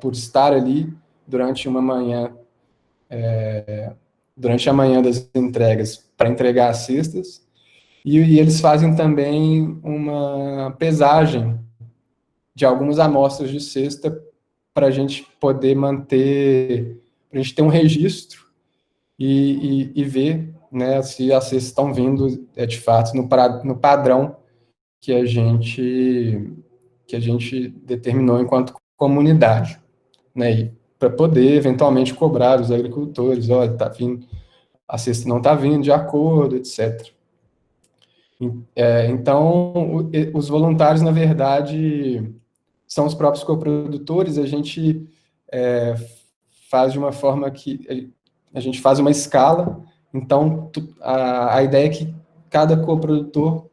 por estar ali durante uma manhã, durante a manhã das entregas, para entregar as cestas, e eles fazem também uma pesagem de algumas amostras de cesta para a gente poder manter, para a gente ter um registro e ver, né, se as cestas estão vindo, de fato, no padrão que a gente determinou enquanto comunidade, né, e para poder eventualmente cobrar os agricultores, olha, a cesta não está vindo de acordo, etc. Então, os voluntários, na verdade, são os próprios coprodutores. A gente faz de uma forma que a gente faz uma escala. Então, a ideia é que cada coprodutor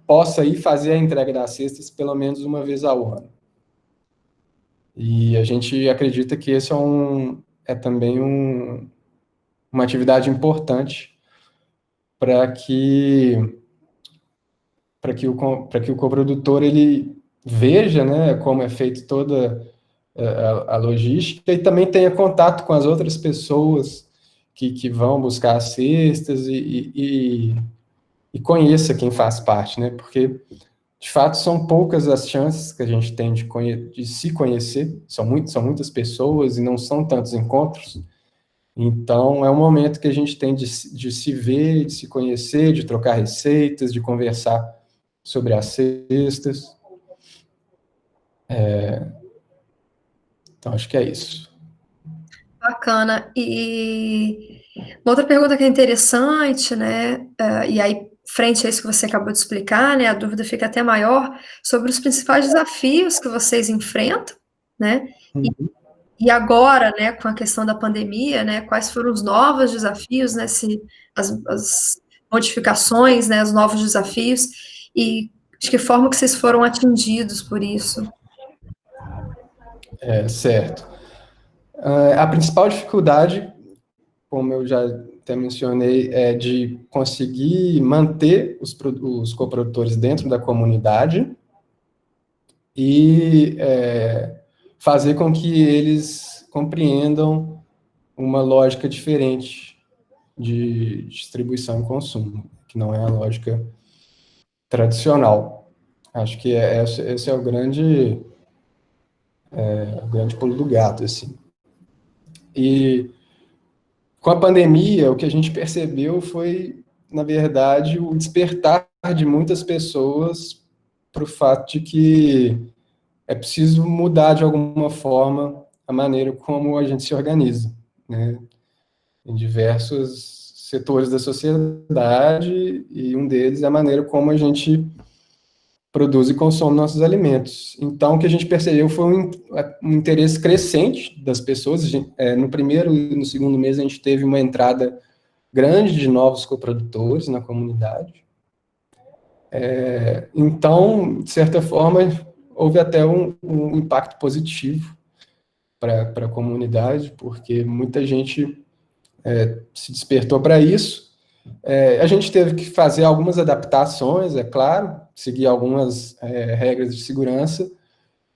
possa ir fazer a entrega das cestas pelo menos uma vez ao ano. E a gente acredita que esse é também uma atividade importante para que o coprodutor ele veja, né, como é feito toda a logística e também tenha contato com as outras pessoas que vão buscar as cestas e conheça quem faz parte, né, porque, de fato, são poucas as chances que a gente tem de se conhecer, são muitas pessoas e não são tantos encontros, então é um momento que a gente tem de se ver, de se conhecer, de trocar receitas, de conversar sobre as cestas. Então, acho que é isso. Bacana. E uma outra pergunta que é interessante, né? E aí, frente a isso que você acabou de explicar, né? A dúvida fica até maior sobre os principais desafios que vocês enfrentam, né? E agora, né, com a questão da pandemia, né? Quais foram os novos desafios, né? As modificações, né? Os novos desafios e de que forma que vocês foram atingidos por isso? Certo. A principal dificuldade, como eu já até mencionei, é de conseguir manter os coprodutores dentro da comunidade e fazer com que eles compreendam uma lógica diferente de distribuição e consumo, que não é a lógica tradicional. Acho que esse é o grande pulo do gato, assim. E com a pandemia, o que a gente percebeu foi, na verdade, o despertar de muitas pessoas para o fato de que é preciso mudar, de alguma forma, a maneira como a gente se organiza, né? Em diversos setores da sociedade, e um deles é a maneira como a gente produz e consome nossos alimentos. Então, o que a gente percebeu foi um interesse crescente das pessoas. No primeiro e no segundo mês, a gente teve uma entrada grande de novos coprodutores na comunidade. Então, de certa forma, houve até um impacto positivo para a comunidade, porque muita gente se despertou para isso. A gente teve que fazer algumas adaptações, é claro, seguir algumas regras de segurança,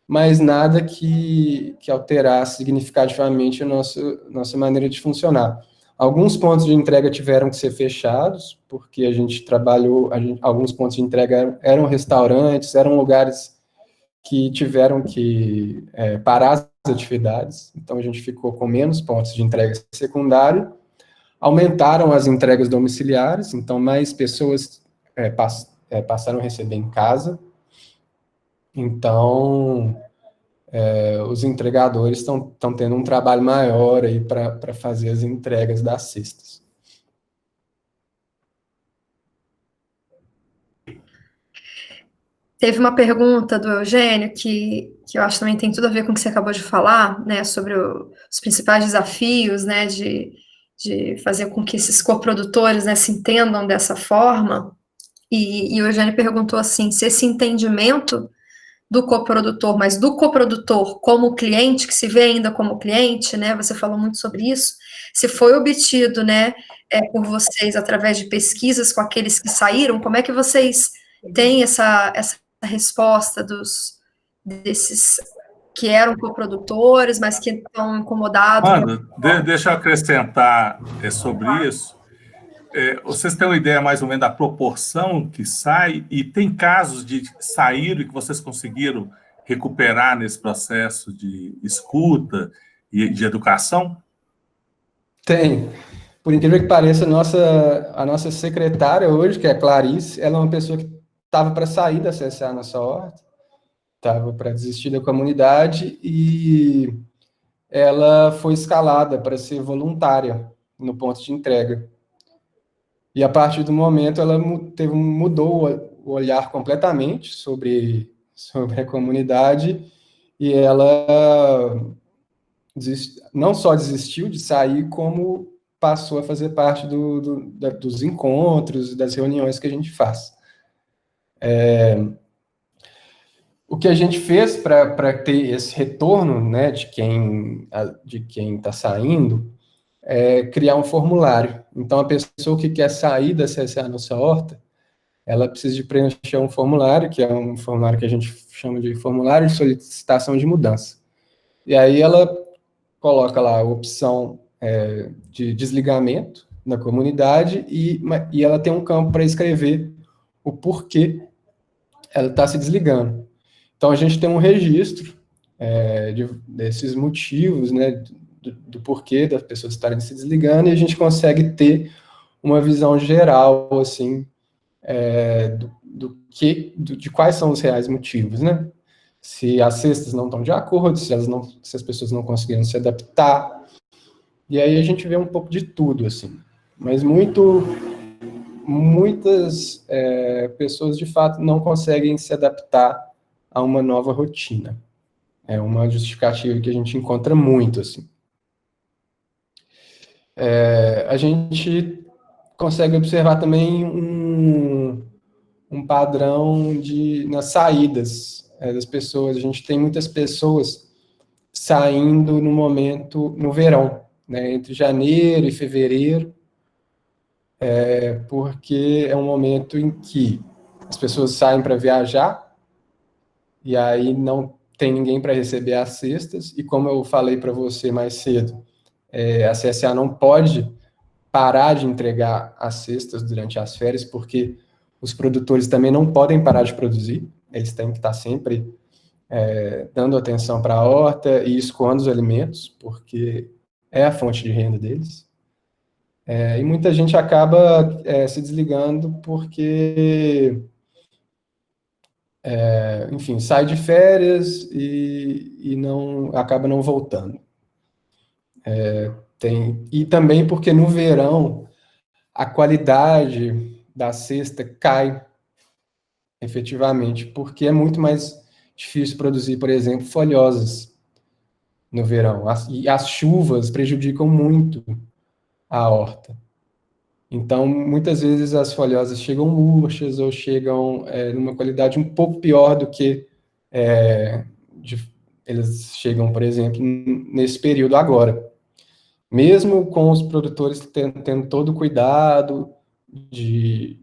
mas nada que alterasse significativamente a nossa maneira de funcionar. Alguns pontos de entrega tiveram que ser fechados, porque a gente trabalhou, alguns pontos de entrega eram restaurantes, eram lugares que tiveram que parar as atividades, então a gente ficou com menos pontos de entrega secundário. Aumentaram as entregas domiciliares, então mais pessoas passaram a receber em casa. Então, os entregadores estão tendo um trabalho maior aí para fazer as entregas das cestas. Teve uma pergunta do Eugênio que eu acho que também tem tudo a ver com o que você acabou de falar, né, sobre os principais desafios, né, de fazer com que esses coprodutores, né, se entendam dessa forma. E o Eugênio perguntou assim, se esse entendimento do coprodutor, mas do coprodutor como cliente, que se vê ainda como cliente, né, você falou muito sobre isso, se foi obtido, né, por vocês através de pesquisas com aqueles que saíram, como é que vocês têm essa resposta desses que eram coprodutores, mas que estão incomodados? Mano, deixa eu acrescentar sobre isso. Vocês têm uma ideia mais ou menos da proporção que sai? E tem casos de sair e que vocês conseguiram recuperar nesse processo de escuta e de educação? Tem. Por incrível que pareça, a nossa secretária hoje, que é a Clarice, ela é uma pessoa que estava para sair da CSA Nossa Horta, estava para desistir da comunidade, e ela foi escalada para ser voluntária no ponto de entrega. E a partir do momento ela mudou o olhar completamente sobre a comunidade, e ela não só desistiu de sair, como passou a fazer parte dos encontros, das reuniões que a gente faz. O que a gente fez para ter esse retorno, né, de quem está saindo, é criar um formulário. Então, a pessoa que quer sair da CSA Nossa Horta, ela precisa de preencher um formulário, que é um formulário que a gente chama de formulário de solicitação de mudança. E aí ela coloca lá a opção de desligamento na comunidade e ela tem um campo para escrever o porquê ela está se desligando. Então, a gente tem um registro desses motivos, né, do porquê das pessoas estarem se desligando, e a gente consegue ter uma visão geral, assim, de quais são os reais motivos, né? Se as cestas não estão de acordo, se as pessoas não conseguiram se adaptar, e aí a gente vê um pouco de tudo, assim. Mas muitas pessoas, de fato, não conseguem se adaptar a uma nova rotina. É uma justificativa que a gente encontra muito, assim. A gente consegue observar também um padrão nas saídas das pessoas. A gente tem muitas pessoas saindo no verão, né, entre janeiro e fevereiro, porque é um momento em que as pessoas saem para viajar, e aí não tem ninguém para receber as cestas, e como eu falei para você mais cedo, a CSA não pode parar de entregar as cestas durante as férias, porque os produtores também não podem parar de produzir, eles têm que estar sempre dando atenção para a horta e escoando os alimentos, porque é a fonte de renda deles. E muita gente acaba se desligando porque, enfim, sai de férias e acaba não voltando. E também porque no verão a qualidade da cesta cai efetivamente, porque é muito mais difícil produzir, por exemplo, folhosas no verão. E as chuvas prejudicam muito a horta. Então, muitas vezes as folhosas chegam murchas ou chegam numa qualidade um pouco pior do que eles chegam, por exemplo, nesse período agora. Mesmo com os produtores tendo todo o cuidado de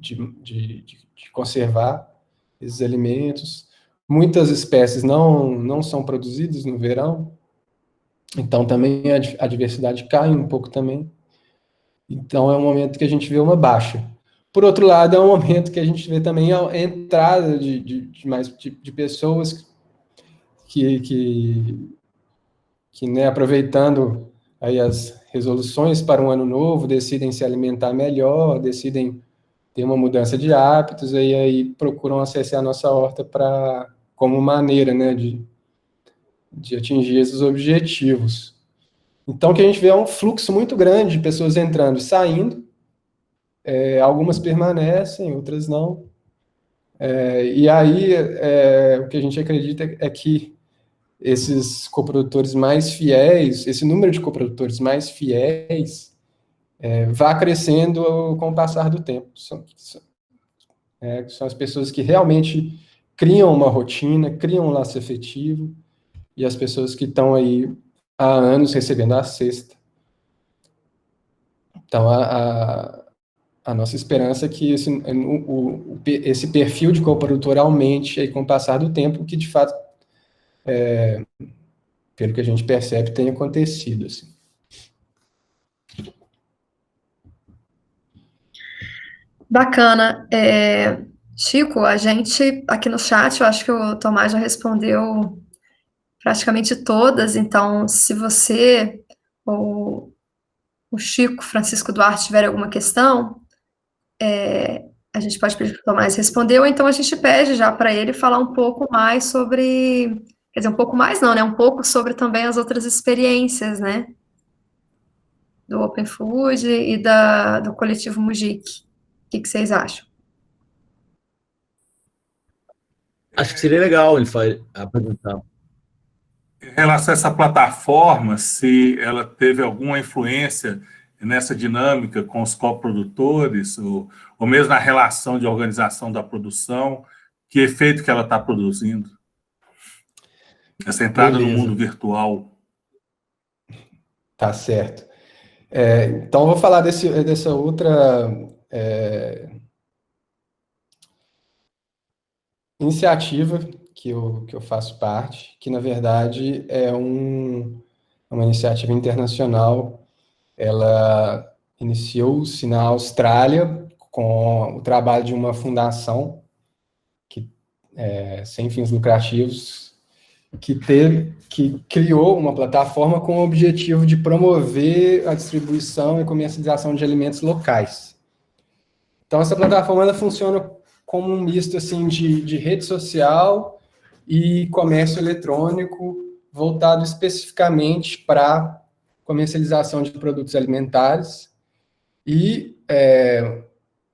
conservar esses alimentos, muitas espécies não são produzidas no verão, então também a diversidade cai um pouco também. Então é um momento que a gente vê uma baixa. Por outro lado, é um momento que a gente vê também a entrada de pessoas que né, aproveitando aí as resoluções para um ano novo, decidem se alimentar melhor, decidem ter uma mudança de hábitos, e aí procuram acessar a nossa horta como maneira, né, de atingir esses objetivos. Então, o que a gente vê é um fluxo muito grande de pessoas entrando e saindo, algumas permanecem, outras não. E aí, o que a gente acredita é que esses coprodutores mais fiéis, esse número de coprodutores mais fiéis, vá crescendo com o passar do tempo. São as pessoas que realmente criam uma rotina, criam um laço efetivo, e as pessoas que estão aí há anos recebendo a cesta. Então, a nossa esperança é que esse perfil de coprodutor aumente aí com o passar do tempo, que de fato, pelo que a gente percebe, tem acontecido. Assim. Bacana. Chico, a gente aqui no chat, eu acho que o Tomás já respondeu praticamente todas, então se você ou o Chico Francisco Duarte tiver alguma questão, a gente pode pedir para o Tomás responder, ou então a gente pede já para ele falar um pouco mais sobre, quer dizer, um pouco mais não, né, um pouco sobre também as outras experiências, né, do Open Food e do Coletivo Mujique. O que vocês acham? Acho que seria legal ele apresentar. Em relação a essa plataforma, se ela teve alguma influência nessa dinâmica com os coprodutores, ou mesmo na relação de organização da produção, que efeito que ela está produzindo? Essa entrada no mundo virtual. Tá certo. Então, eu vou falar dessa outra iniciativa que eu faço parte, que, na verdade, é uma iniciativa internacional. Ela iniciou-se na Austrália com o trabalho de uma fundação sem fins lucrativos, que criou uma plataforma com o objetivo de promover a distribuição e comercialização de alimentos locais. Então, essa plataforma ela funciona como um misto assim, de rede social e comércio eletrônico, voltado especificamente para comercialização de produtos alimentares. E,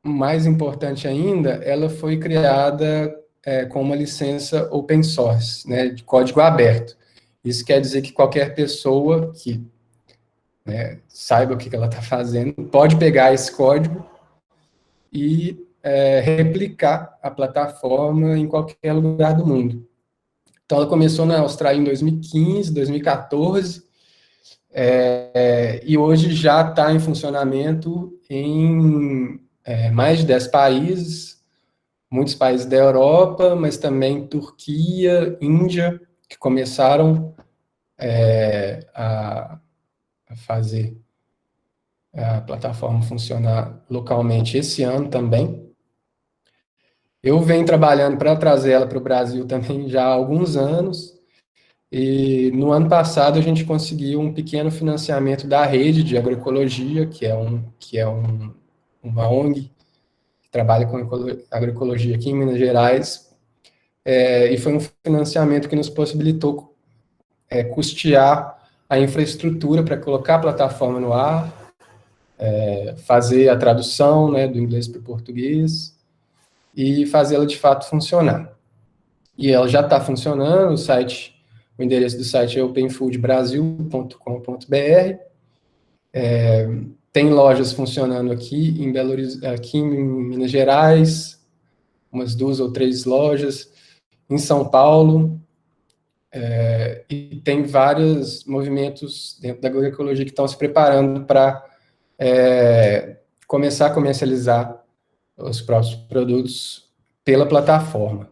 mais importante ainda, ela foi criada com uma licença open source, né, de código aberto. Isso quer dizer que qualquer pessoa que saiba o que ela está fazendo pode pegar esse código e replicar a plataforma em qualquer lugar do mundo. Então, ela começou na Austrália em 2015, 2014, e hoje já está em funcionamento em mais de 10 países, muitos países da Europa, mas também Turquia, Índia, que começaram a fazer a plataforma funcionar localmente esse ano também. Eu venho trabalhando para trazer ela para o Brasil também já há alguns anos, e no ano passado a gente conseguiu um pequeno financiamento da Rede de Agroecologia, que é uma ONG que trabalha com agroecologia aqui em Minas Gerais, e foi um financiamento que nos possibilitou custear a infraestrutura para colocar a plataforma no ar, fazer a tradução, né, do inglês para o português, e fazê-la de fato funcionar. E ela já está funcionando, o endereço do site é openfoodbrasil.com.br. Tem lojas funcionando aqui em Minas Gerais, umas 2 ou 3 lojas, em São Paulo, e tem vários movimentos dentro da agroecologia que estão se preparando para começar a comercializar os próprios produtos pela plataforma.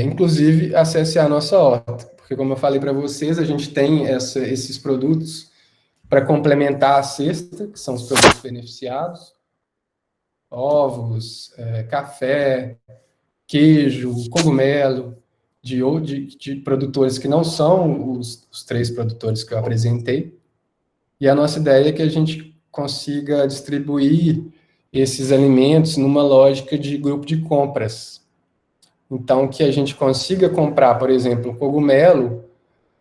Inclusive, acesse a nossa horta, porque, como eu falei para vocês, a gente tem esses produtos para complementar a cesta, que são os produtos beneficiados, ovos, café, queijo, cogumelo, de produtores que não são os 3 produtores que eu apresentei. E a nossa ideia é que a gente consiga distribuir esses alimentos numa lógica de grupo de compras. Então, que a gente consiga comprar, por exemplo, um cogumelo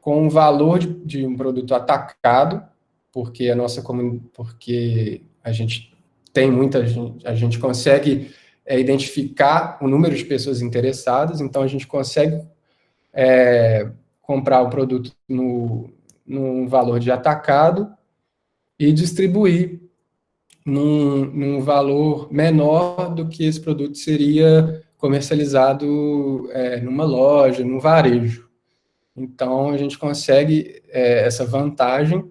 com um valor de um produto atacado, porque a gente tem a gente consegue identificar o número de pessoas interessadas, então a gente consegue comprar o produto num valor de atacado e distribuir num valor menor do que esse produto seria comercializado numa loja, num varejo. Então, a gente consegue essa vantagem,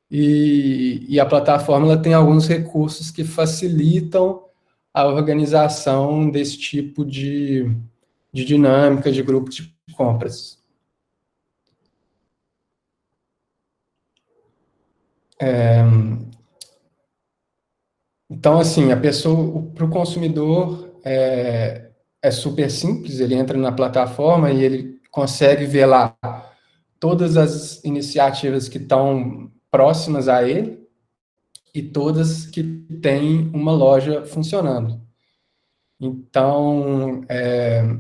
e a plataforma ela tem alguns recursos que facilitam a organização desse tipo de dinâmica de grupo de compras. Então, assim, para o consumidor é super simples, ele entra na plataforma e ele consegue ver lá todas as iniciativas que estão próximas a ele e todas que têm uma loja funcionando. Então,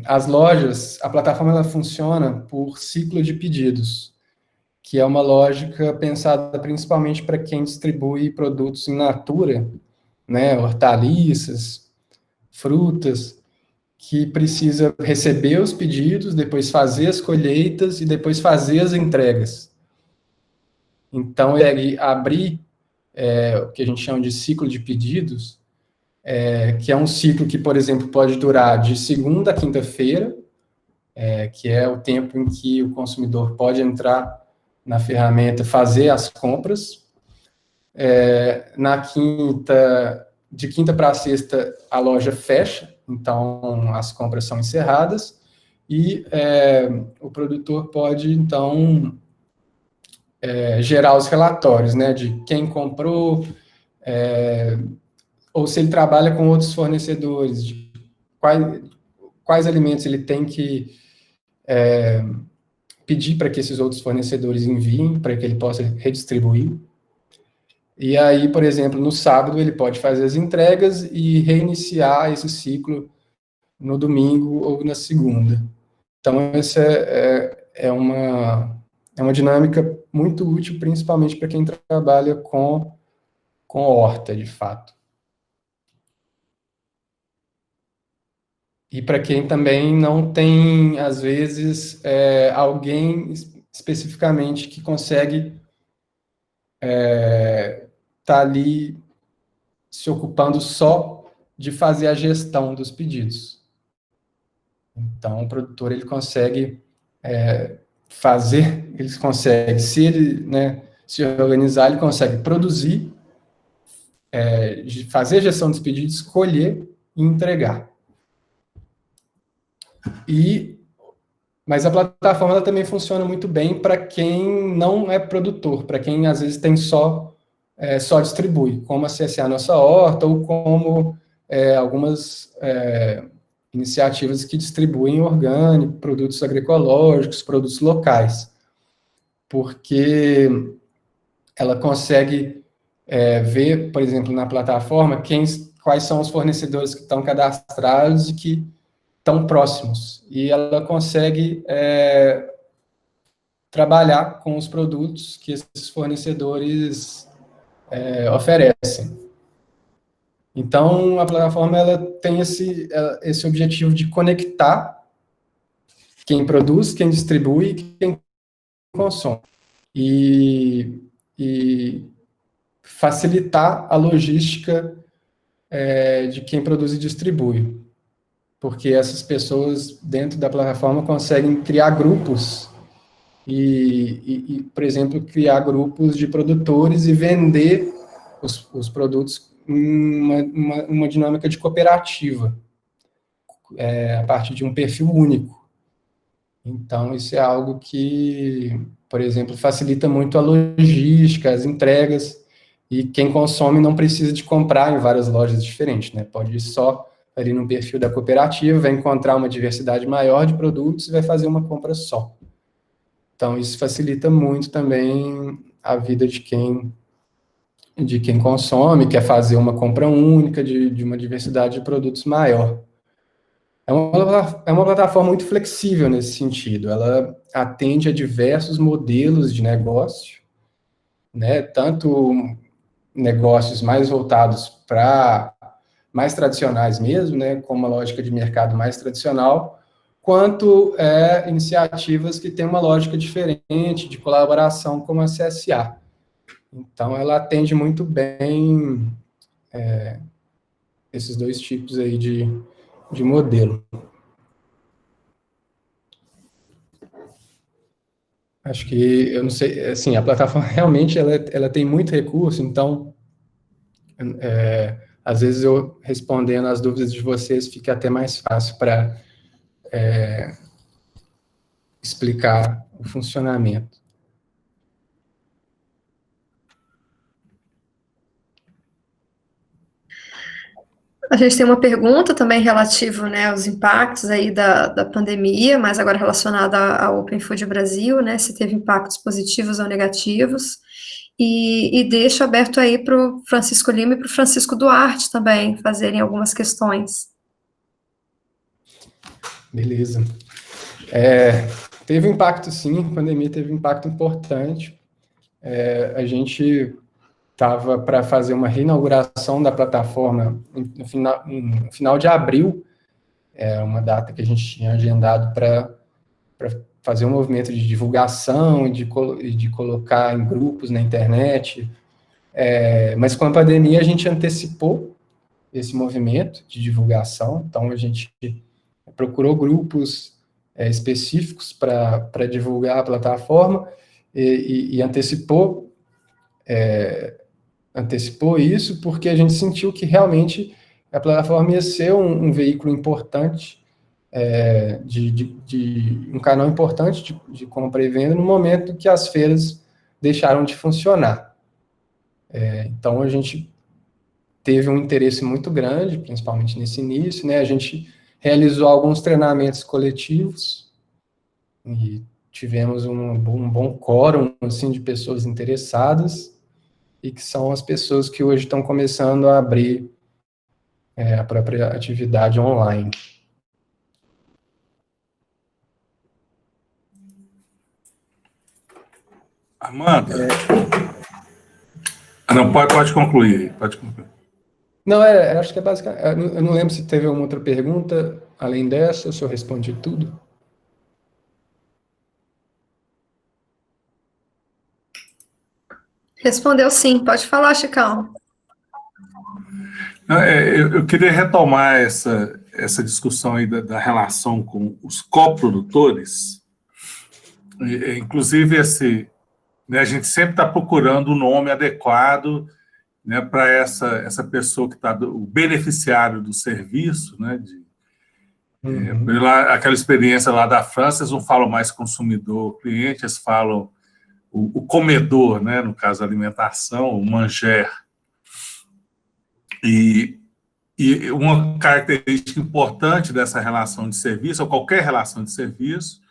as lojas, a plataforma ela funciona por ciclo de pedidos, que é uma lógica pensada principalmente para quem distribui produtos in natura, né, hortaliças, frutas, que precisa receber os pedidos, depois fazer as colheitas e depois fazer as entregas. Então, ele consegue abrir o que a gente chama de ciclo de pedidos, que é um ciclo que, por exemplo, pode durar de segunda a quinta-feira, que é o tempo em que o consumidor pode entrar na ferramenta, fazer as compras. Na quinta, de quinta para sexta, a loja fecha, então as compras são encerradas, e o produtor pode, então, gerar os relatórios, né, de quem comprou, ou se ele trabalha com outros fornecedores, de quais alimentos ele tem que pedir para que esses outros fornecedores enviem, para que ele possa redistribuir. E aí, por exemplo, no sábado, ele pode fazer as entregas e reiniciar esse ciclo no domingo ou na segunda. Então, essa é uma dinâmica muito útil, principalmente para quem trabalha com horta, de fato. E para quem também não tem, às vezes, alguém especificamente que consegue estar ali se ocupando só de fazer a gestão dos pedidos. Então, o produtor, ele consegue se ele, né, se organizar, ele consegue produzir, fazer a gestão dos pedidos, escolher e entregar. Mas a plataforma ela também funciona muito bem para quem não é produtor, para quem às vezes tem só distribui, como a CSA Nossa Horta, ou como algumas iniciativas que distribuem orgânico, produtos agroecológicos, produtos locais, porque ela consegue ver, por exemplo, na plataforma, quais são os fornecedores que estão cadastrados e que estão próximos, e ela consegue trabalhar com os produtos que esses fornecedores oferecem. Então, a plataforma ela tem esse objetivo de conectar quem produz, quem distribui e quem consome, e facilitar a logística de quem produz e distribui, porque essas pessoas dentro da plataforma conseguem criar grupos e, por exemplo, criar grupos de produtores e vender os produtos em uma dinâmica de cooperativa, a partir de um perfil único. Então, isso é algo que, por exemplo, facilita muito a logística, as entregas, e quem consome não precisa de comprar em várias lojas diferentes, né? Pode ir só ali no perfil da cooperativa, vai encontrar uma diversidade maior de produtos e vai fazer uma compra só. Então, isso facilita muito também a vida de quem consome, quer fazer uma compra única de uma diversidade de produtos maior. É uma plataforma muito flexível nesse sentido, ela atende a diversos modelos de negócio, né, tanto negócios mais voltados para mais tradicionais mesmo, né, com uma lógica de mercado mais tradicional, quanto iniciativas que têm uma lógica diferente, de colaboração, como a CSA. Então, ela atende muito bem esses dois tipos aí de modelo. Acho que, eu não sei, assim, a plataforma realmente, ela tem muito recurso, então, às vezes eu respondendo as dúvidas de vocês fica até mais fácil para explicar o funcionamento. A gente tem uma pergunta também relativa, né, aos impactos aí da pandemia, mas agora relacionada ao Open Food Brasil, né, se teve impactos positivos ou negativos, e deixo aberto aí para o Francisco Lima e para o Francisco Duarte também fazerem algumas questões. Beleza. Teve impacto, sim, a pandemia teve um impacto importante. A gente estava para fazer uma reinauguração da plataforma no final de abril, uma data que a gente tinha agendado para fazer um movimento de divulgação, de colocar em grupos na internet, mas com a pandemia a gente antecipou esse movimento de divulgação, então a gente procurou grupos específicos para divulgar a plataforma e antecipou isso porque a gente sentiu que realmente a plataforma ia ser um veículo importante, um canal importante de compra e venda no momento que as feiras deixaram de funcionar. Então, a gente teve um interesse muito grande, principalmente nesse início, né? A gente realizou alguns treinamentos coletivos e tivemos um bom quórum, assim, de pessoas interessadas e que são as pessoas que hoje estão começando a abrir a própria atividade online. Amanda? Não, pode concluir. Pode concluir. Não, acho que é basicamente... Eu não lembro se teve alguma outra pergunta além dessa, se eu respondi tudo. Respondeu sim, pode falar, Chicão. Eu queria retomar essa discussão aí da relação com os coprodutores. Inclusive, a gente sempre está procurando o nome adequado, né, para essa pessoa que está, o beneficiário do serviço, né, aquela experiência lá da França, eles não falam mais consumidor, cliente, eles falam o comedor, né, no caso da alimentação, o manger. E uma característica importante dessa relação de serviço, ou qualquer relação de serviço,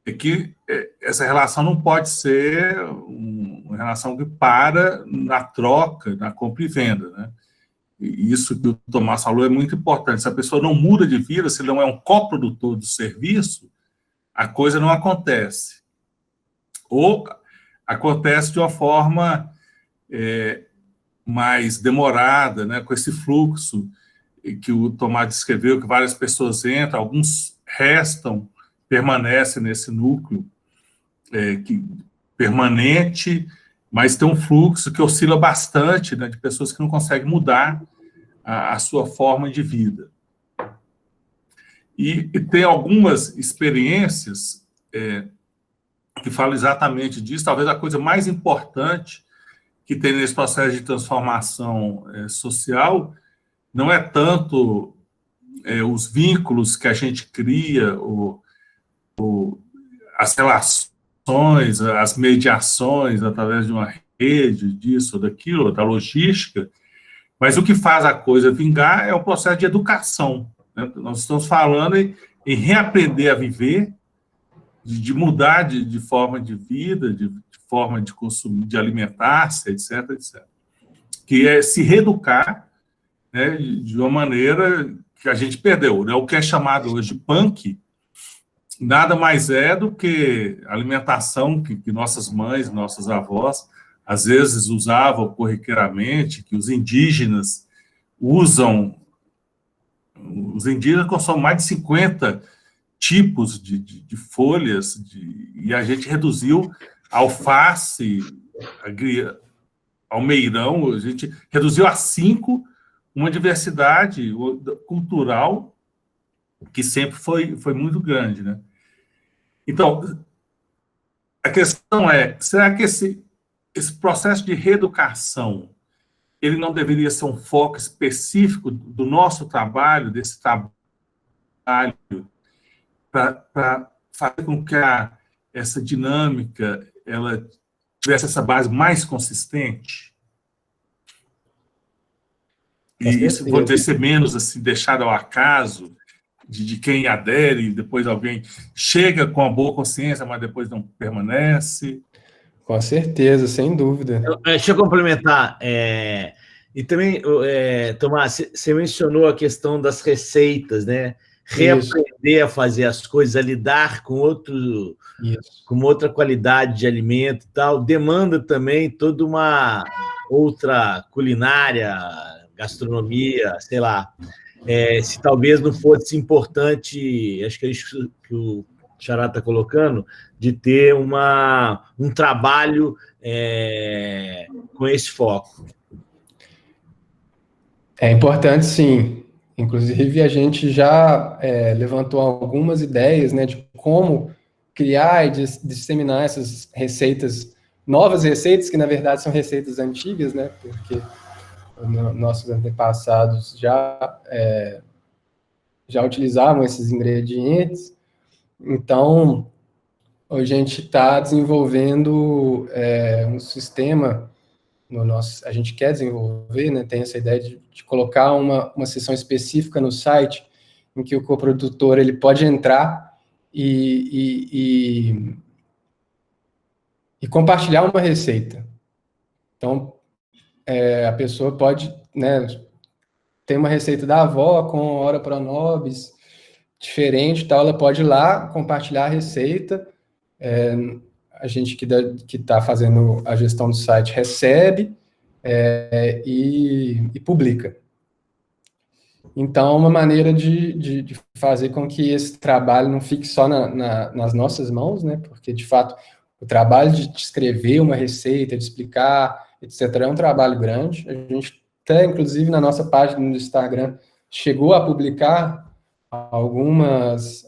é que essa relação não pode ser uma relação que para na troca, na compra e venda, né? E isso que o Tomás falou é muito importante. Se a pessoa não muda de vida, se não é um coprodutor do serviço, a coisa não acontece. Ou acontece de uma forma mais demorada, né, com esse fluxo que o Tomás descreveu, que várias pessoas entram, alguns restam, permanecem nesse núcleo permanente, mas tem um fluxo que oscila bastante, né, de pessoas que não conseguem mudar a sua forma de vida. E tem algumas experiências que falam exatamente disso. Talvez a coisa mais importante que tem nesse processo de transformação social não é tanto os vínculos que a gente cria, as relações, as mediações através de uma rede, disso ou daquilo, da logística, mas o que faz a coisa vingar é o processo de educação, né? Nós estamos falando em reaprender a viver, de mudar de forma de vida, de forma de consumir, de alimentar-se, etc., etc. Que é se reeducar, né, de uma maneira que a gente perdeu, né? O que é chamado hoje de punk nada mais é do que a alimentação que nossas mães, nossos avós, às vezes usavam corriqueiramente, que os indígenas usam. Os indígenas consomem mais de 50 tipos de folhas, e a gente reduziu alface, almeirão, a gente reduziu a 5 uma diversidade cultural que sempre foi muito grande, né? Então, a questão é, será que esse processo de reeducação, ele não deveria ser um foco específico do nosso trabalho, desse trabalho, para fazer com que essa dinâmica ela tivesse essa base mais consistente? E isso poderia ser menos assim, deixado ao acaso de quem adere, e depois alguém chega com a boa consciência, mas depois não permanece? Com certeza, sem dúvida. Deixa eu complementar. E também, Tomás, você mencionou a questão das receitas, né? Reaprender a fazer as coisas, a lidar com outra qualidade de alimento e tal, demanda também toda uma outra culinária, gastronomia, sei lá. Se talvez não fosse importante, acho que é isso que o Xará está colocando, de ter um trabalho com esse foco. É importante, sim. Inclusive, a gente já levantou algumas ideias, né, de como criar e disseminar essas receitas, novas receitas, que na verdade são receitas antigas, né, porque nossos antepassados já utilizavam esses ingredientes. Então, a gente está desenvolvendo um sistema a gente quer desenvolver, né, tem essa ideia de colocar uma seção específica no site em que o coprodutor ele pode entrar e compartilhar uma receita. Então, a pessoa pode, né, ter uma receita da avó com ora pro nobis diferente, tal, ela pode ir lá compartilhar a receita. A gente que está fazendo a gestão do site recebe e publica. Então, uma maneira de fazer com que esse trabalho não fique só nas nossas mãos, né? Porque, de fato, o trabalho de escrever uma receita, de explicar, etc., é um trabalho grande. A gente até, inclusive, na nossa página no Instagram, chegou a publicar algumas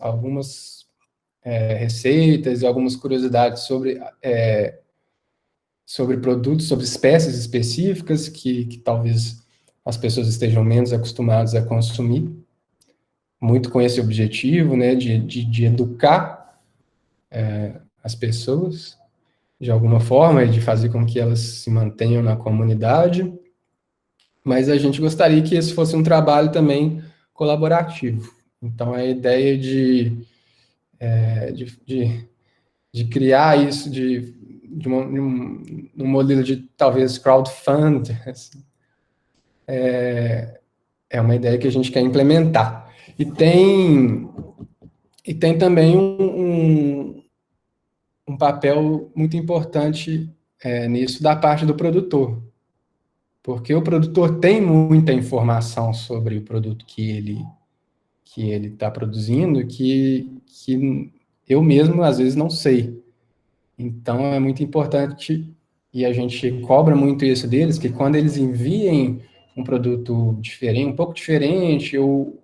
receitas e algumas curiosidades sobre produtos, sobre espécies específicas que talvez as pessoas estejam menos acostumadas a consumir, muito com esse objetivo, né, de educar as pessoas de alguma forma e de fazer com que elas se mantenham na comunidade, mas a gente gostaria que esse fosse um trabalho também colaborativo. Então, a ideia de criar isso um modelo de, talvez, crowdfunding, assim, é uma ideia que a gente quer implementar. E tem também um papel muito importante nisso da parte do produtor, porque o produtor tem muita informação sobre o produto que ele está produzindo que eu mesmo, às vezes, não sei. Então, é muito importante, e a gente cobra muito isso deles, que quando eles enviem um produto diferente, um pouco diferente, ou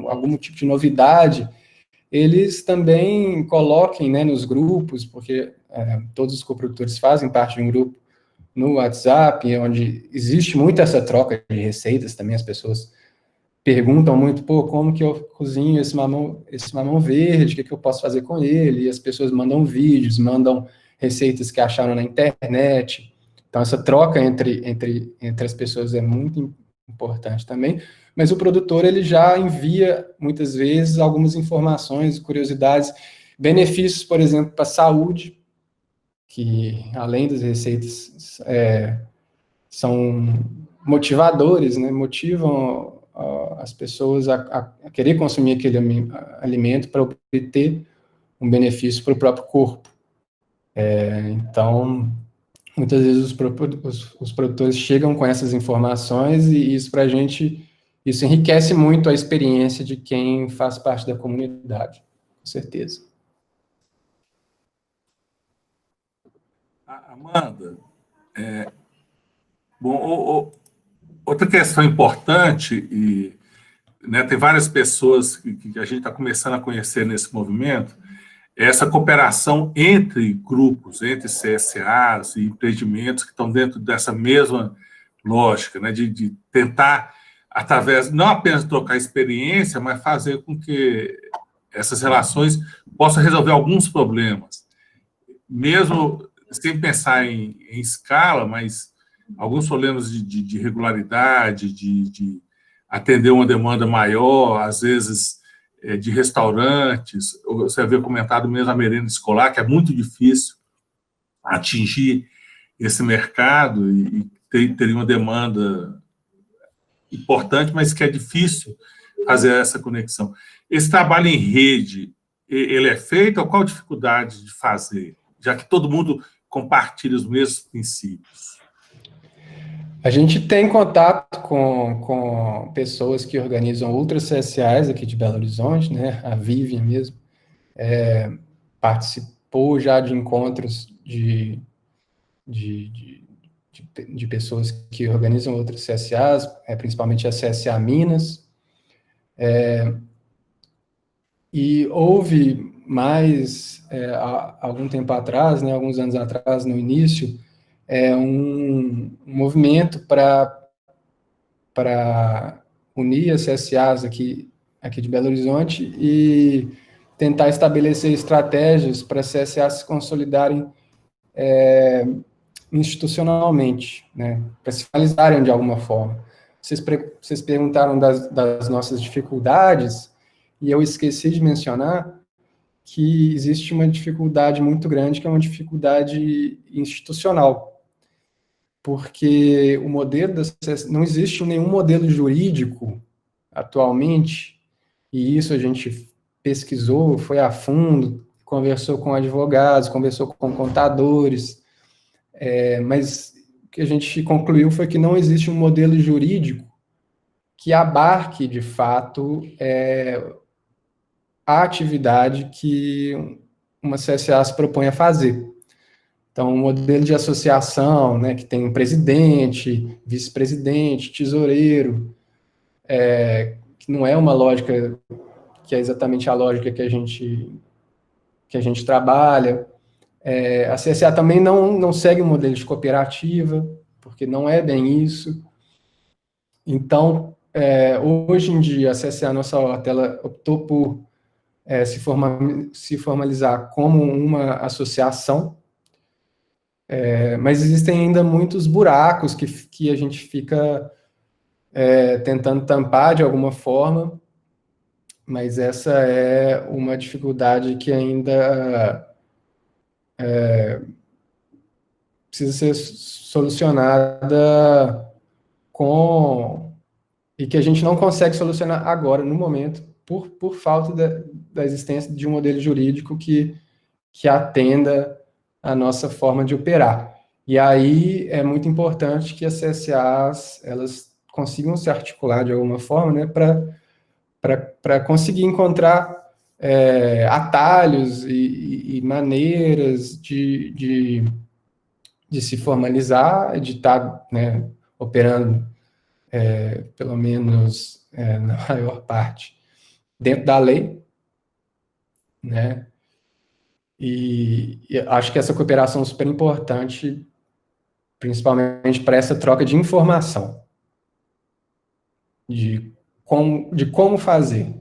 algum tipo de novidade, eles também coloquem, né, nos grupos, porque todos os coprodutores fazem parte de um grupo no WhatsApp, onde existe muito essa troca de receitas também, as pessoas perguntam muito, como que eu cozinho esse mamão verde, o que eu posso fazer com ele? E as pessoas mandam vídeos, mandam receitas que acharam na internet. Então, essa troca entre as pessoas é muito importante também. Mas o produtor, ele já envia, muitas vezes, algumas informações, curiosidades, benefícios, por exemplo, para a saúde, que, além das receitas, são motivadores, né? Motivam as pessoas a querer consumir aquele alimento para obter um benefício para o próprio corpo. Então, muitas vezes os produtores chegam com essas informações e isso para a gente, isso enriquece muito a experiência de quem faz parte da comunidade, com certeza. Amanda, outra questão importante, né, tem várias pessoas que a gente está começando a conhecer nesse movimento, é essa cooperação entre grupos, entre CSAs e empreendimentos que estão dentro dessa mesma lógica, né, de tentar, através, não apenas trocar experiência, mas fazer com que essas relações possam resolver alguns problemas, mesmo sem pensar em escala, mas alguns problemas de regularidade, de atender uma demanda maior, às vezes de restaurantes. Você havia comentado mesmo a merenda escolar, que é muito difícil atingir esse mercado e teria uma demanda importante, mas que é difícil fazer essa conexão. Esse trabalho em rede, ele é feito, ou qual a dificuldade de fazer, já que todo mundo compartilha os mesmos princípios? A gente tem contato com pessoas que organizam outras CSAs aqui de Belo Horizonte, né? A Vivian mesmo, participou já de encontros de pessoas que organizam outras CSAs, principalmente a CSA Minas, e houve mais, algum tempo atrás, né, alguns anos atrás, no início, um movimento para unir as CSAs aqui de Belo Horizonte e tentar estabelecer estratégias para as CSAs se consolidarem institucionalmente, né, para se finalizarem de alguma forma. Vocês perguntaram das nossas dificuldades, e eu esqueci de mencionar que existe uma dificuldade muito grande, que é uma dificuldade institucional, porque o modelo não existe nenhum modelo jurídico atualmente, e isso a gente pesquisou, foi a fundo, conversou com advogados, conversou com contadores, mas o que a gente concluiu foi que não existe um modelo jurídico que abarque, de fato, a atividade que uma CSA se propõe a fazer. Então, o modelo de associação, né, que tem um presidente, vice-presidente, tesoureiro, que não é uma lógica que é exatamente a lógica que a gente trabalha. A CSA também não segue um modelo de cooperativa, porque não é bem isso. Então, hoje em dia, a CSA Nossa Horta, ela optou por se formalizar como uma associação, mas existem ainda muitos buracos que a gente fica tentando tampar de alguma forma, mas essa é uma dificuldade que ainda precisa ser solucionada e que a gente não consegue solucionar agora, no momento, por falta da existência de um modelo jurídico que atenda a nossa forma de operar. E aí é muito importante que as CSAs elas consigam se articular de alguma forma, né, para conseguir encontrar atalhos e maneiras de se formalizar, de estar, né, operando, pelo menos na maior parte, dentro da lei, né? E acho que essa cooperação é super importante, principalmente para essa troca de informação, de como fazer.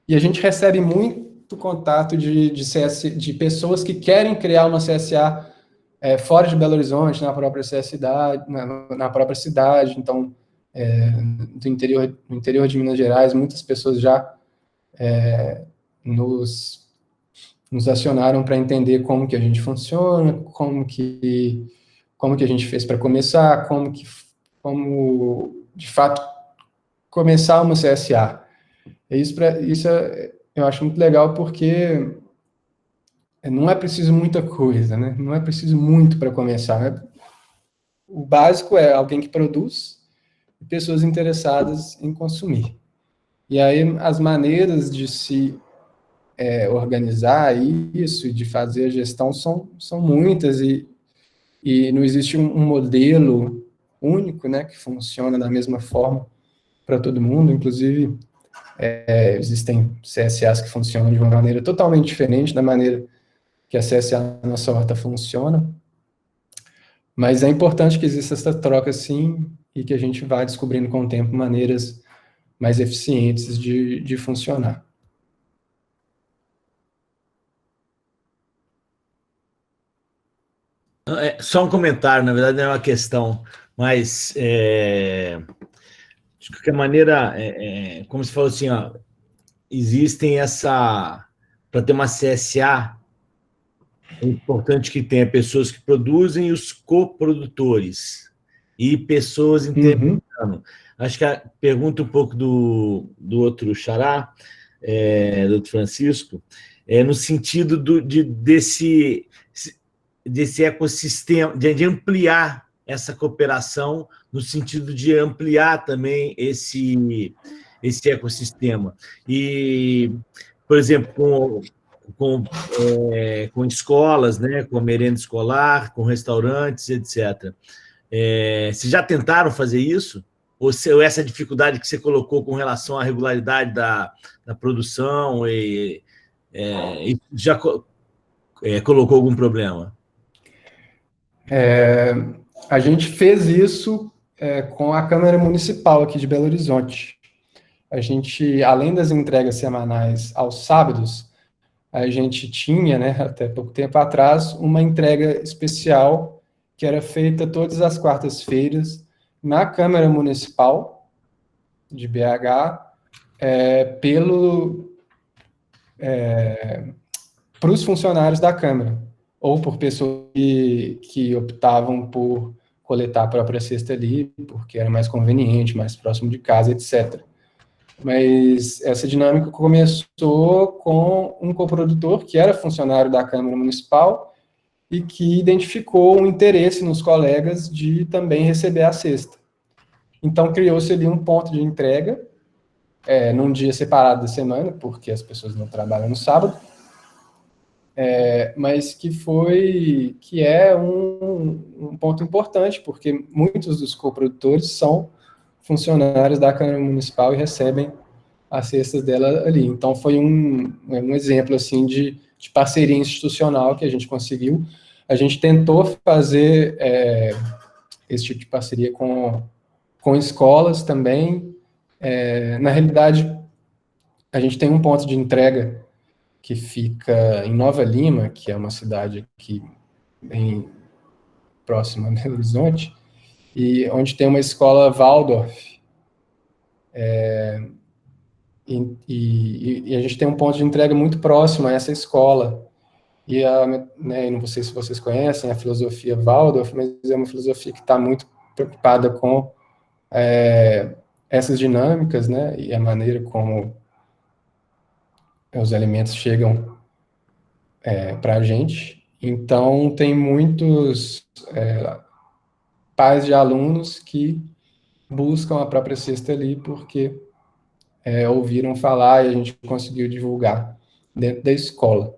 E a gente recebe muito contato de pessoas que querem criar uma CSA fora de Belo Horizonte, na própria cidade, na própria cidade. Então, no interior de Minas Gerais, muitas pessoas já nos acionaram para entender como que a gente funciona, como que a gente fez para começar, como, de fato, começar uma CSA. Isso eu acho muito legal, porque não é preciso muita coisa, né? Não é preciso muito para começar. O básico é alguém que produz e pessoas interessadas em consumir. E aí as maneiras de se organizar isso e de fazer a gestão são muitas, e não existe um modelo único, né, que funciona da mesma forma para todo mundo. Inclusive, existem CSAs que funcionam de uma maneira totalmente diferente da maneira que a CSA Nossa Horta funciona, mas é importante que exista essa troca, sim, e que a gente vá descobrindo com o tempo maneiras mais eficientes de funcionar. Só um comentário, na verdade não é uma questão, mas de qualquer maneira, como você falou assim, ó, existem para ter uma CSA, é importante que tenha pessoas que produzem e os coprodutores, e pessoas interpretando. Acho que pergunta um pouco do outro xará, do outro Francisco, no sentido desse ecossistema, de ampliar essa cooperação, no sentido de ampliar também esse ecossistema. E, por exemplo, com escolas, né, com merenda escolar, com restaurantes, etc. Vocês já tentaram fazer isso? Ou essa dificuldade que você colocou com relação à regularidade da produção e já colocou algum problema? A gente fez isso com a Câmara Municipal aqui de Belo Horizonte. A gente, além das entregas semanais aos sábados, a gente tinha, né, até pouco tempo atrás, uma entrega especial que era feita todas as quartas-feiras na Câmara Municipal de BH, para os funcionários da Câmara, ou por pessoas que optavam por coletar a própria cesta ali, porque era mais conveniente, mais próximo de casa, etc. Mas essa dinâmica começou com um coprodutor que era funcionário da Câmara Municipal e que identificou um interesse nos colegas de também receber a cesta. Então, criou-se ali um ponto de entrega, num dia separado da semana, porque as pessoas não trabalham no sábado, mas que é um ponto importante, porque muitos dos coprodutores são funcionários da Câmara Municipal e recebem as cestas dela ali. Então, foi um exemplo assim, de parceria institucional que a gente conseguiu. A gente tentou fazer esse tipo de parceria com escolas também. Na realidade, a gente tem um ponto de entrega que fica em Nova Lima, que é uma cidade aqui bem próxima a Belo Horizonte, e onde tem uma escola Waldorf. E a gente tem um ponto de entrega muito próximo a essa escola. E não sei se vocês conhecem a filosofia Waldorf, mas é uma filosofia que está muito preocupada com essas dinâmicas, né, e a maneira como os alimentos chegam para a gente. Então, tem muitos pais de alunos que buscam a própria cesta ali porque ouviram falar e a gente conseguiu divulgar dentro da escola.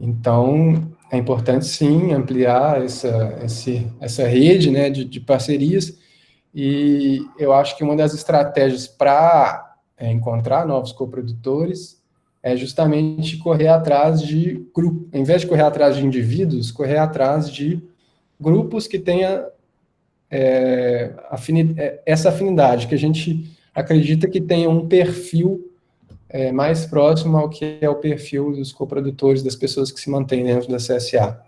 Então, é importante, sim, ampliar essa rede, né, de parcerias, e eu acho que uma das estratégias para encontrar novos coprodutores é justamente correr atrás de grupos, em vez de correr atrás de indivíduos, correr atrás de grupos que tenham essa afinidade, que a gente acredita que tenha um perfil mais próximo ao que é o perfil dos coprodutores, das pessoas que se mantêm dentro da CSA.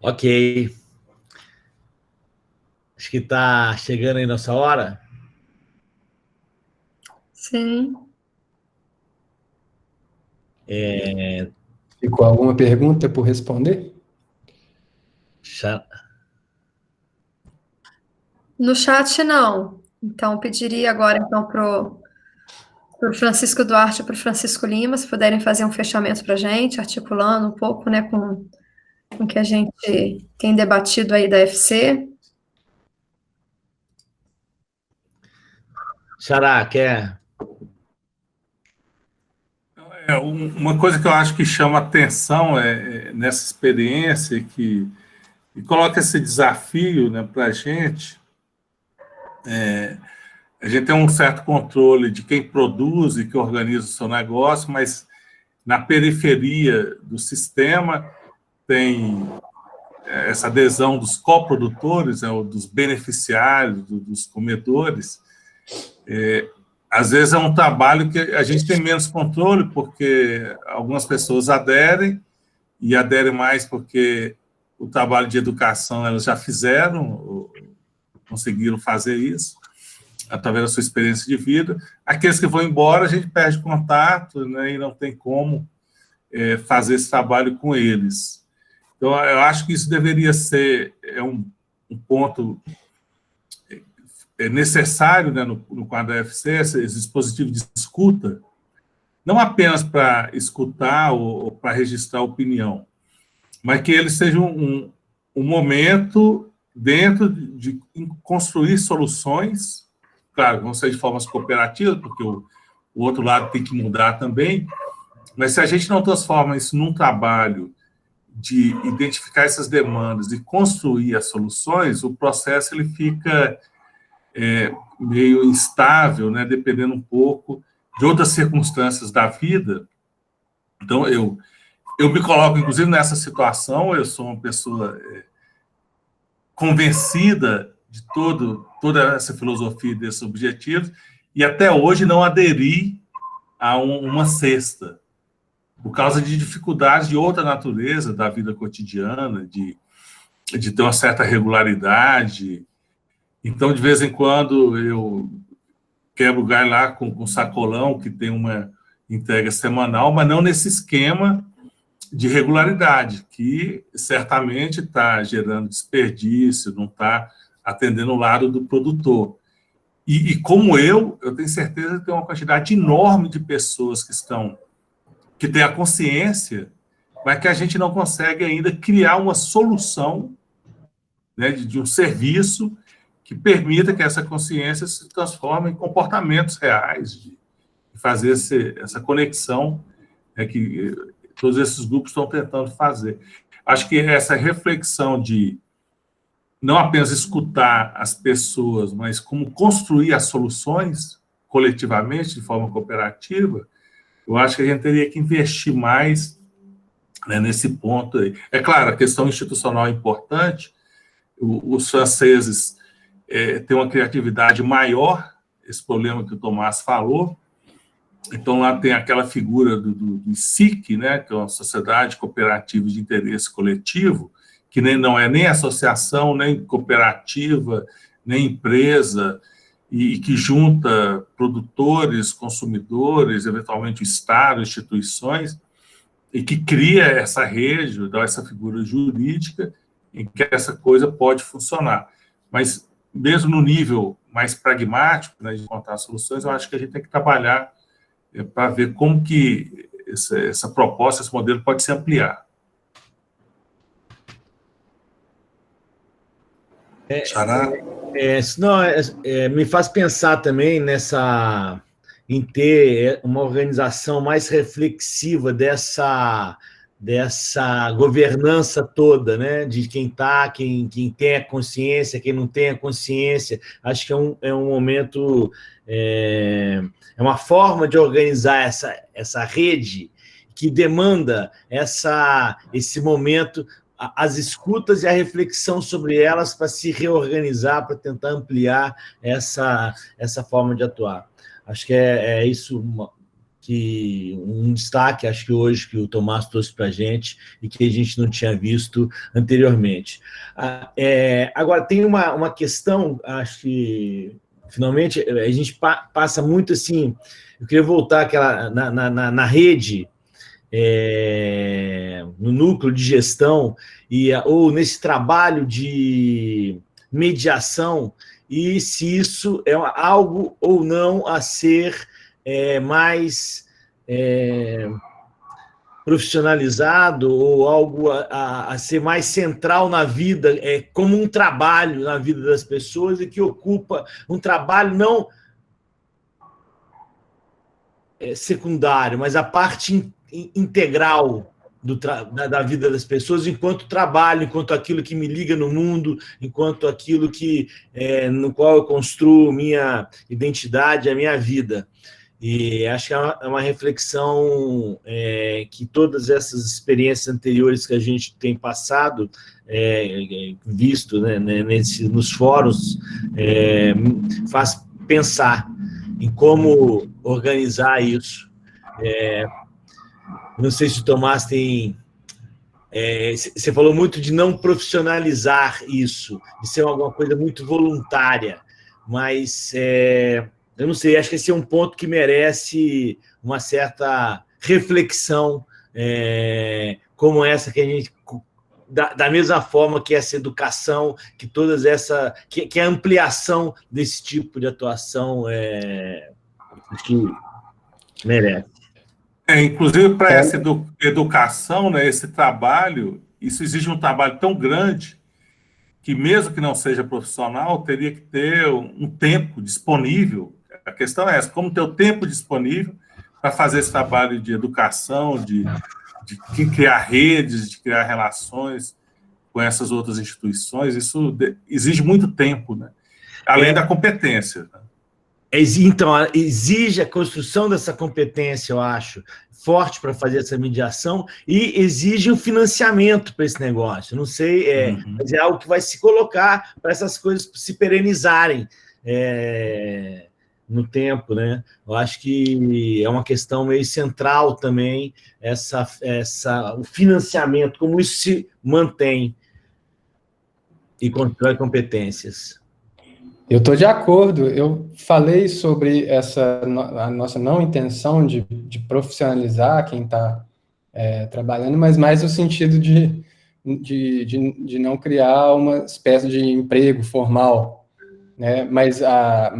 Ok. Acho que está chegando aí nossa hora. Sim. Ficou alguma pergunta por responder? No chat, não. Então, pediria agora então, para o Francisco Duarte e para o Francisco Lima, se puderem fazer um fechamento para a gente, articulando um pouco, né, com o que a gente tem debatido aí da FC. Xará, quer? Uma coisa que eu acho que chama atenção nessa experiência e coloca esse desafio, né, para a gente tem um certo controle de quem produz e que organiza o seu negócio, mas na periferia do sistema tem essa adesão dos coprodutores, né, dos beneficiários, dos comedores. Às vezes é um trabalho que a gente tem menos controle, porque algumas pessoas aderem, e aderem mais porque o trabalho de educação elas já fizeram, conseguiram fazer isso, através da sua experiência de vida. Aqueles que vão embora, a gente perde contato, né, e não tem como fazer esse trabalho com eles. Então, eu acho que isso deveria ser um ponto necessário, né, no quadro da UFC, esse dispositivo de escuta, não apenas para escutar ou para registrar opinião, mas que ele seja um momento dentro de construir soluções, claro, vão ser de formas cooperativas, porque o outro lado tem que mudar também, mas se a gente não transforma isso num trabalho de identificar essas demandas e construir as soluções, o processo ele fica meio instável, né, dependendo um pouco de outras circunstâncias da vida. Então, eu me coloco, inclusive, nessa situação. Eu sou uma pessoa convencida de toda essa filosofia desses objetivos, e até hoje não aderi a uma cesta, por causa de dificuldades de outra natureza da vida cotidiana, de ter uma certa regularidade. Então, de vez em quando, eu quebro o galho lá com o sacolão, que tem uma entrega semanal, mas não nesse esquema de regularidade, que certamente está gerando desperdício, não está atendendo o lado do produtor. E como eu tenho certeza que tem uma quantidade enorme de pessoas que têm a consciência, mas que a gente não consegue ainda criar uma solução, né, de um serviço que permita que essa consciência se transforme em comportamentos reais, de fazer essa conexão, né, que todos esses grupos estão tentando fazer. Acho que essa reflexão de não apenas escutar as pessoas, mas como construir as soluções coletivamente, de forma cooperativa, eu acho que a gente teria que investir mais, né, nesse ponto aí. É claro, a questão institucional é importante. Os franceses têm uma criatividade maior, esse problema que o Tomás falou. Então, lá tem aquela figura do SIC, né, que é uma sociedade cooperativa de interesse coletivo, que não é nem associação, nem cooperativa, nem empresa, e que junta produtores, consumidores, eventualmente o Estado, instituições, e que cria essa rede, dá essa figura jurídica em que essa coisa pode funcionar. Mas, mesmo no nível mais pragmático, né, de encontrar soluções, eu acho que a gente tem que trabalhar para ver como que essa proposta, esse modelo pode se ampliar. Me faz pensar também em ter uma organização mais reflexiva dessa governança toda, né? De quem tem a consciência, quem não tem a consciência. Acho que é um momento, é uma forma de organizar essa rede que demanda esse momento, as escutas e a reflexão sobre elas para se reorganizar, para tentar ampliar essa forma de atuar. Acho que é isso que um destaque, acho que hoje, que o Tomás trouxe para a gente e que a gente não tinha visto anteriormente. Agora, tem uma questão, acho que, finalmente, a gente passa muito assim, eu queria voltar na rede, no núcleo de gestão, ou nesse trabalho de mediação, e se isso é algo ou não a ser mais profissionalizado, ou algo a ser mais central na vida, como um trabalho na vida das pessoas, e que ocupa um trabalho não secundário, mas a parte integral da vida das pessoas, enquanto trabalho, enquanto aquilo que me liga no mundo, enquanto aquilo no qual eu construo minha identidade, a minha vida. E acho que é uma reflexão que todas essas experiências anteriores que a gente tem passado, visto, né, nos fóruns, faz pensar em como organizar isso. Não sei se o Tomás tem... você falou muito de não profissionalizar isso, de ser alguma coisa muito voluntária, mas eu não sei, acho que esse é um ponto que merece uma certa reflexão, como essa que a gente... Da mesma forma que essa educação, que que a ampliação desse tipo de atuação que merece. Inclusive, para essa educação, né, esse trabalho, isso exige um trabalho tão grande que mesmo que não seja profissional, teria que ter um tempo disponível. A questão é essa, como ter o tempo disponível para fazer esse trabalho de educação, de criar redes, de criar relações com essas outras instituições. Isso exige muito tempo, né? Além da competência. Então, exige a construção dessa competência, eu acho, forte para fazer essa mediação, e exige um financiamento para esse negócio. Não sei, mas é algo que vai se colocar para essas coisas se perenizarem no tempo, né? Eu acho que é uma questão meio central também, o financiamento, como isso se mantém e constrói competências. Eu estou de acordo. Eu falei sobre a nossa não intenção de profissionalizar quem está trabalhando, mas mais no sentido de não criar uma espécie de emprego formal, né? Mas a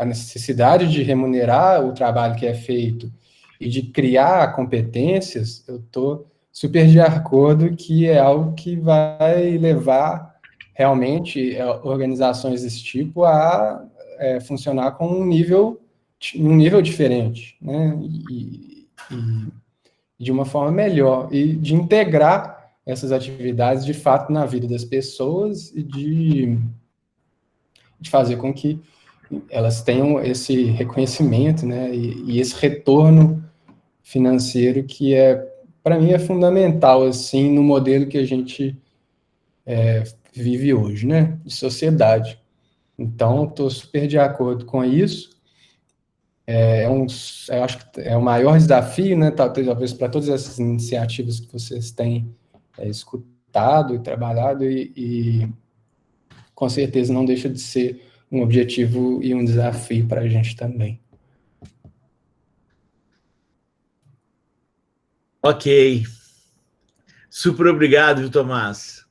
necessidade de remunerar o trabalho que é feito e de criar competências, eu estou super de acordo que é algo que vai levar realmente organizações desse tipo a funcionar com um nível diferente, né? E de uma forma melhor, e de integrar essas atividades de fato na vida das pessoas e de fazer com que elas tenham esse reconhecimento, né? E esse retorno financeiro que para mim é fundamental assim no modelo que a gente vive hoje, né, de sociedade. Então, estou super de acordo com isso. Eu acho que é o maior desafio, né, talvez para todas essas iniciativas que vocês têm escutado e trabalhado, e com certeza não deixa de ser um objetivo e um desafio para a gente também. Ok. Super obrigado, viu, Tomás?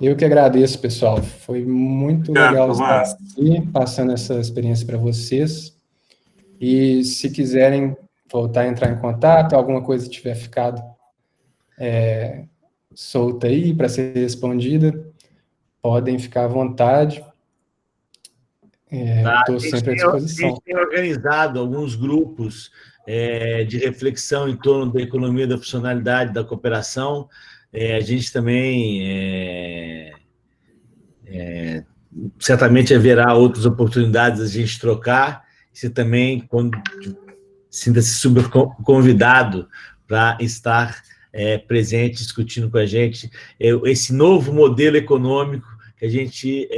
Eu que agradeço, pessoal. Foi muito legal estar aqui, passando essa experiência para vocês. E se quiserem voltar a entrar em contato, alguma coisa tiver ficado solta aí para ser respondida, podem ficar à vontade. Estou sempre à disposição. A gente tem organizado alguns grupos de reflexão em torno da economia da funcionalidade da cooperação. A gente também certamente haverá outras oportunidades de a gente trocar. Você também, quando sinta-se super convidado para estar presente, discutindo com a gente esse novo modelo econômico que a gente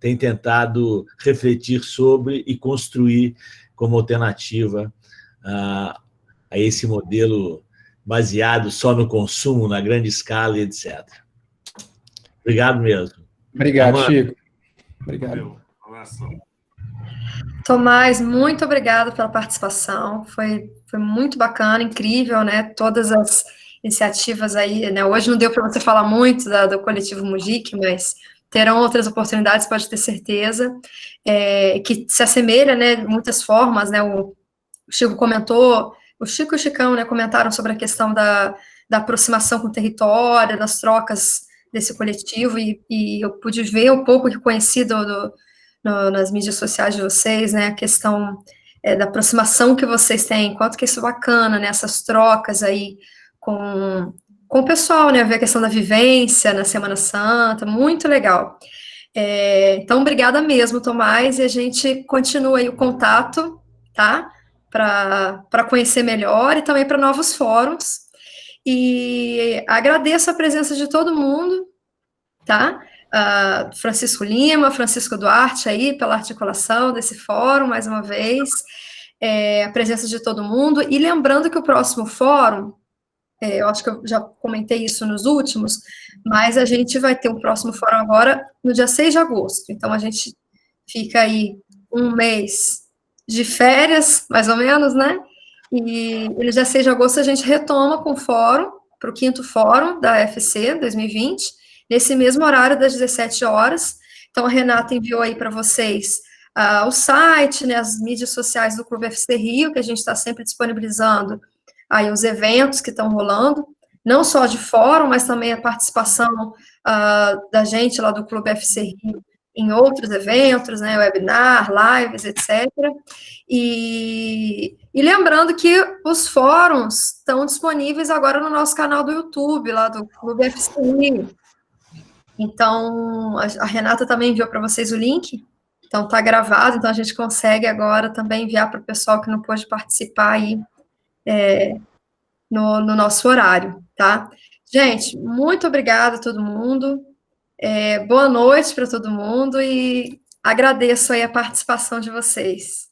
tem tentado refletir sobre e construir como alternativa a esse modelo baseado só no consumo, na grande escala e etc. Obrigado mesmo. Obrigado, Chico. Obrigado. Um abraço. Tomás, muito obrigada pela participação. Foi muito bacana, incrível, né? Todas as iniciativas aí, né? Hoje não deu para você falar muito do Coletivo Mujique, mas terão outras oportunidades, pode ter certeza, que se assemelha, né? De muitas formas, né? O Chico comentou, o Chico e o Chicão, né? Comentaram sobre a questão da aproximação com o território, das trocas desse coletivo, e eu pude ver um pouco que conheci nas mídias sociais de vocês, né, a questão da aproximação que vocês têm, quanto que isso é bacana, né, essas trocas aí com o pessoal, né, ver a questão da vivência na Semana Santa, muito legal. Então, obrigada mesmo, Tomás, e a gente continua aí o contato, tá, para conhecer melhor e também para novos fóruns, e agradeço a presença de todo mundo, tá? Francisco Lima, Francisco Duarte aí, pela articulação desse fórum, mais uma vez, a presença de todo mundo, e lembrando que o próximo fórum, eu acho que eu já comentei isso nos últimos, mas a gente vai ter um próximo fórum agora no dia 6 de agosto, então a gente fica aí um mês de férias, mais ou menos, né? E no dia 6 de agosto a gente retoma com o fórum, para o 5º fórum da FC 2020, nesse mesmo horário das 17 horas. Então, a Renata enviou aí para vocês o site, né, as mídias sociais do Clube FC Rio, que a gente está sempre disponibilizando aí os eventos que estão rolando não só de fórum, mas também a participação da gente lá do Clube FC Rio em outros eventos, né, webinar, lives, etc. E lembrando que os fóruns estão disponíveis agora no nosso canal do YouTube, lá do Clube FC Rio. Então, a Renata também enviou para vocês o link, então está gravado, então a gente consegue agora também enviar para o pessoal que não pôde participar aí no nosso horário, tá? Gente, muito obrigada a todo mundo, boa noite para todo mundo e agradeço aí a participação de vocês.